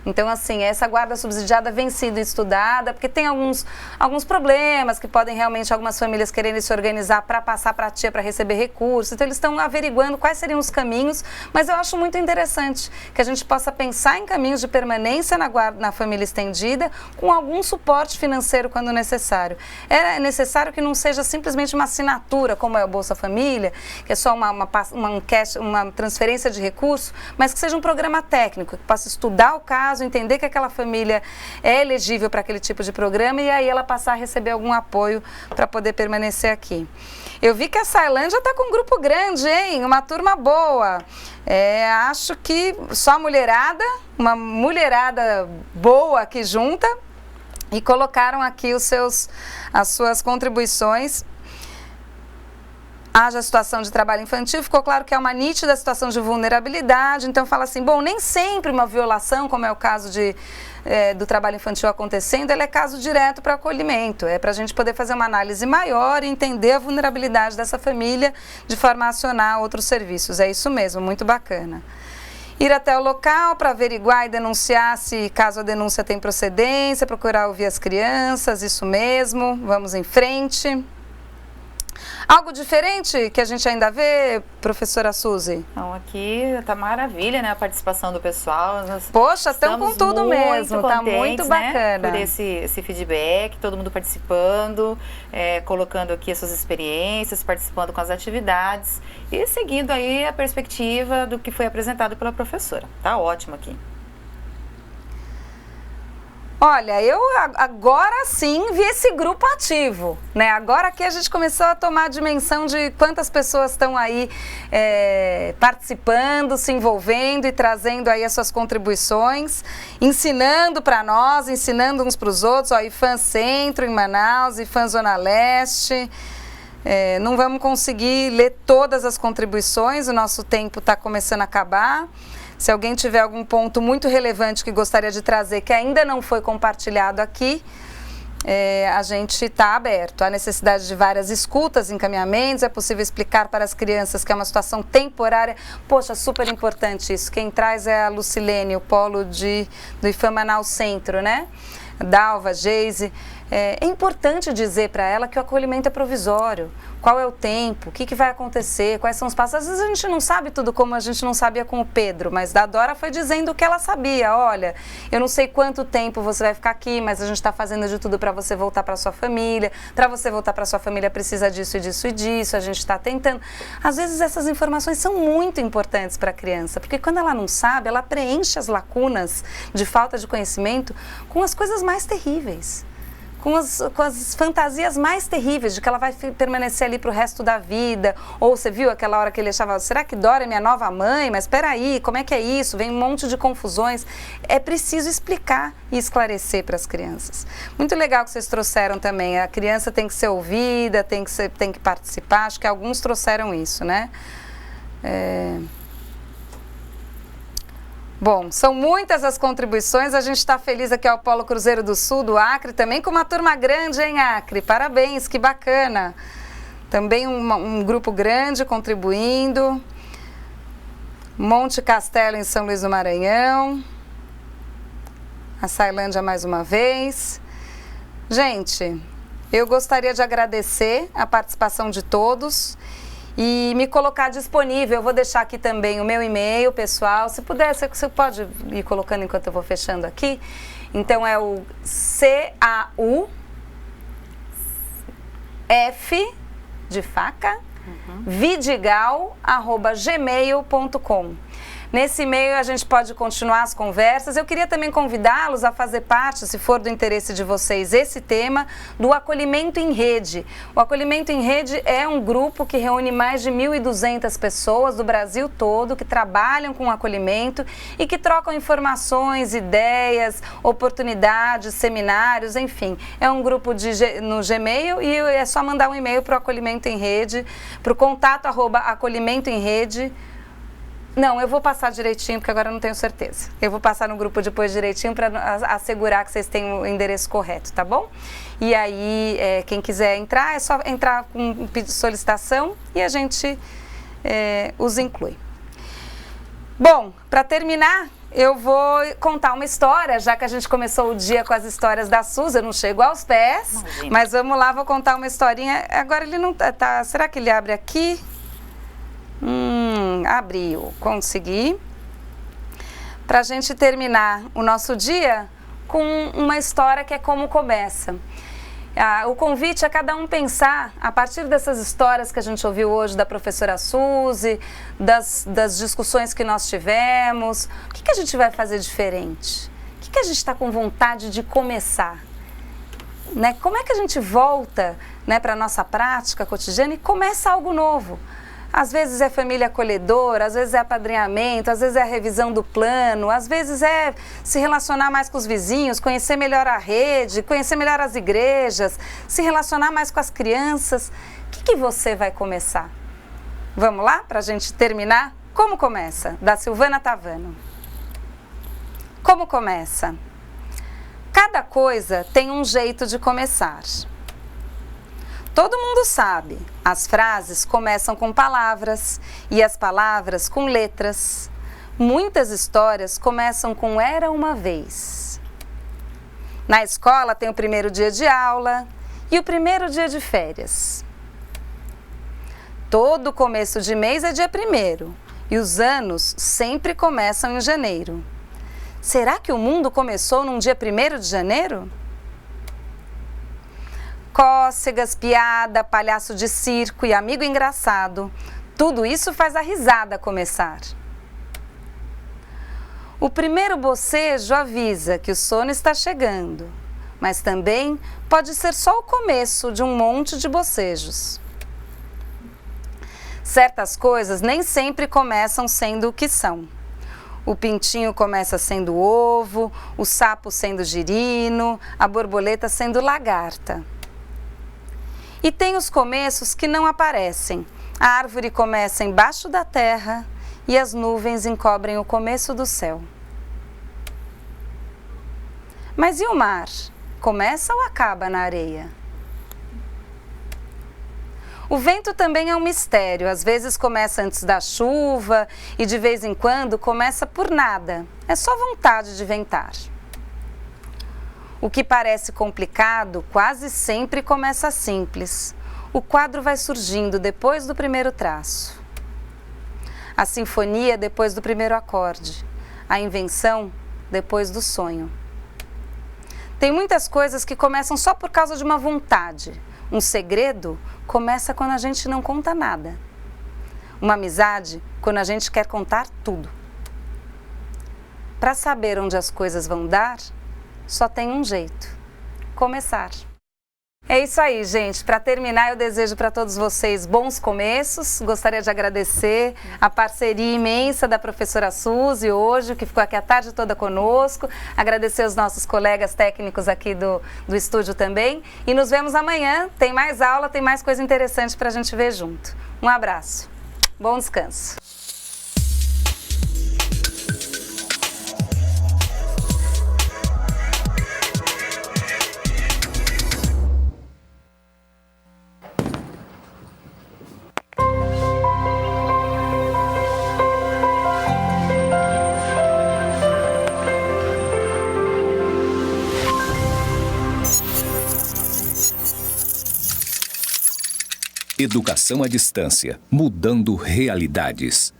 Então, assim, essa guarda subsidiada vem sendo estudada, porque tem alguns problemas que podem realmente algumas famílias quererem se organizar para passar para a tia para receber recursos. Então, eles estão averiguando quais seriam os caminhos, mas eu acho muito interessante que a gente possa pensar em caminhos de permanência na família estendida com algum suporte financeiro quando necessário. É necessário que não seja simplesmente uma assinatura, como é o Bolsa Família, que é só uma transferência de recursos, mas que seja um programa técnico, que possa estudar o caso, entender que aquela família é elegível para aquele tipo de programa e aí ela passar a receber algum apoio para poder permanecer aqui. Eu vi que a Sailândia está com um grupo grande, hein? Uma turma boa. Acho que só mulherada, uma mulherada boa aqui junta. e colocaram aqui as suas contribuições. Haja a situação de trabalho infantil, ficou claro que é uma nítida situação de vulnerabilidade, então fala assim, bom, nem sempre uma violação, como é o caso do trabalho infantil acontecendo, ele é caso direto para acolhimento, é para a gente poder fazer uma análise maior e entender a vulnerabilidade dessa família de forma a acionar outros serviços, é isso mesmo, muito bacana. Ir até o local para averiguar e denunciar se caso a denúncia tem procedência, procurar ouvir as crianças, isso mesmo, vamos em frente. Algo diferente que a gente ainda vê, professora Suzy? Então, aqui tá maravilha, né, a participação do pessoal. Poxa, estão com tudo mesmo, tá muito bacana. Né, por esse feedback, todo mundo participando, colocando aqui as suas experiências, participando com as atividades e seguindo aí a perspectiva do que foi apresentado pela professora. Tá ótimo aqui. Olha, eu agora sim vi esse grupo ativo, né? Agora que a gente começou a tomar a dimensão de quantas pessoas estão aí participando, se envolvendo e trazendo aí as suas contribuições, ensinando para nós, ensinando uns para os outros, ó, IFAM Centro em Manaus, IFAM Zona Leste. Não vamos conseguir ler todas as contribuições, o nosso tempo está começando a acabar. Se alguém tiver algum ponto muito relevante que gostaria de trazer, que ainda não foi compartilhado aqui, a gente está aberto. Há necessidade de várias escutas, encaminhamentos, é possível explicar para as crianças que é uma situação temporária. Poxa, super importante isso. Quem traz é a Lucilene, o polo do IFAM Manaus Centro, né? Dalva, Geise. É importante dizer para ela que o acolhimento é provisório. Qual é o tempo, o que vai acontecer, quais são os passos. Às vezes a gente não sabe tudo como a gente não sabia com o Pedro, mas da Dora foi dizendo o que ela sabia. Olha, eu não sei quanto tempo você vai ficar aqui, mas a gente está fazendo de tudo para você voltar para sua família. Para você voltar para sua família precisa disso e disso e disso, a gente está tentando. Às vezes essas informações são muito importantes para a criança, porque quando ela não sabe, ela preenche as lacunas de falta de conhecimento com as coisas mais terríveis. Com as fantasias mais terríveis de que ela vai permanecer ali para o resto da vida. Ou você viu aquela hora que ele achava, será que Dora é minha nova mãe? Mas espera aí, como é que é isso? Vem um monte de confusões. É preciso explicar e esclarecer para as crianças. Muito legal que vocês trouxeram também. A criança tem que ser ouvida, tem que participar. Acho que alguns trouxeram isso, né? Bom, são muitas as contribuições, a gente está feliz aqui ao Polo Cruzeiro do Sul, do Acre, também com uma turma grande em Acre, parabéns, que bacana. Também um grupo grande contribuindo. Monte Castelo em São Luís do Maranhão. A Sailândia mais uma vez. Gente, eu gostaria de agradecer a participação de todos e me colocar disponível. Eu vou deixar aqui também o meu e-mail, pessoal. Se puder, você pode ir colocando enquanto eu vou fechando aqui. Então é o CAUF de faca, vidigal@gmail.com. Nesse e-mail a gente pode continuar as conversas. Eu queria também convidá-los a fazer parte, se for do interesse de vocês, esse tema do Acolhimento em Rede. O Acolhimento em Rede é um grupo que reúne mais de 1.200 pessoas do Brasil todo que trabalham com acolhimento e que trocam informações, ideias, oportunidades, seminários, enfim. É um grupo no Gmail e é só mandar um e-mail para o Acolhimento em Rede, para o contato@acolhimentoemrede. Não, eu vou passar direitinho, porque agora eu não tenho certeza. Eu vou passar no grupo depois direitinho para assegurar que vocês têm o endereço correto, tá bom? E aí, quem quiser entrar, é só entrar com um pedido de solicitação e a gente os inclui. Bom, para terminar, eu vou contar uma história, já que a gente começou o dia com as histórias da Suzy. Eu não chego aos pés, mas vamos lá, vou contar uma historinha. Agora ele não tá... Será que ele abre aqui? Abriu, consegui. Para a gente terminar o nosso dia com uma história que é como começa. O convite é cada um pensar, a partir dessas histórias que a gente ouviu hoje da professora Suzy, das discussões que nós tivemos, o que a gente vai fazer diferente? O que a gente está com vontade de começar? Né? Como é que a gente volta, né, para a nossa prática cotidiana e começa algo novo? Às vezes é família acolhedora, às vezes é apadrinhamento, às vezes é a revisão do plano, às vezes é se relacionar mais com os vizinhos, conhecer melhor a rede, conhecer melhor as igrejas, se relacionar mais com as crianças. O que você vai começar? Vamos lá, para a gente terminar? Como começa? Da Silvana Tavano. Como começa? Cada coisa tem um jeito de começar. Todo mundo sabe, as frases começam com palavras e as palavras com letras. Muitas histórias começam com era uma vez. Na escola tem o primeiro dia de aula e o primeiro dia de férias. Todo começo de mês é dia 1º e os anos sempre começam em janeiro. Será que o mundo começou num dia 1º de janeiro? Cócegas, piada, palhaço de circo e amigo engraçado, tudo isso faz a risada começar. O primeiro bocejo avisa que o sono está chegando, mas também pode ser só o começo de um monte de bocejos. Certas coisas nem sempre começam sendo o que são. O pintinho começa sendo ovo, o sapo sendo girino, a borboleta sendo lagarta. E tem os começos que não aparecem. A árvore começa embaixo da terra e as nuvens encobrem o começo do céu. Mas e o mar? Começa ou acaba na areia? O vento também é um mistério. Às vezes começa antes da chuva e de vez em quando começa por nada. É só vontade de ventar. O que parece complicado quase sempre começa simples. O quadro vai surgindo depois do primeiro traço. A sinfonia depois do primeiro acorde. A invenção depois do sonho. Tem muitas coisas que começam só por causa de uma vontade. Um segredo começa quando a gente não conta nada. Uma amizade quando a gente quer contar tudo. Para saber onde as coisas vão dar, só tem um jeito: começar. É isso aí, gente. Para terminar, eu desejo para todos vocês bons começos. Gostaria de agradecer a parceria imensa da professora Suzy hoje, que ficou aqui a tarde toda conosco. Agradecer os nossos colegas técnicos aqui do estúdio também. E nos vemos amanhã. Tem mais aula, tem mais coisa interessante para a gente ver junto. Um abraço. Bom descanso. Educação à distância, mudando realidades.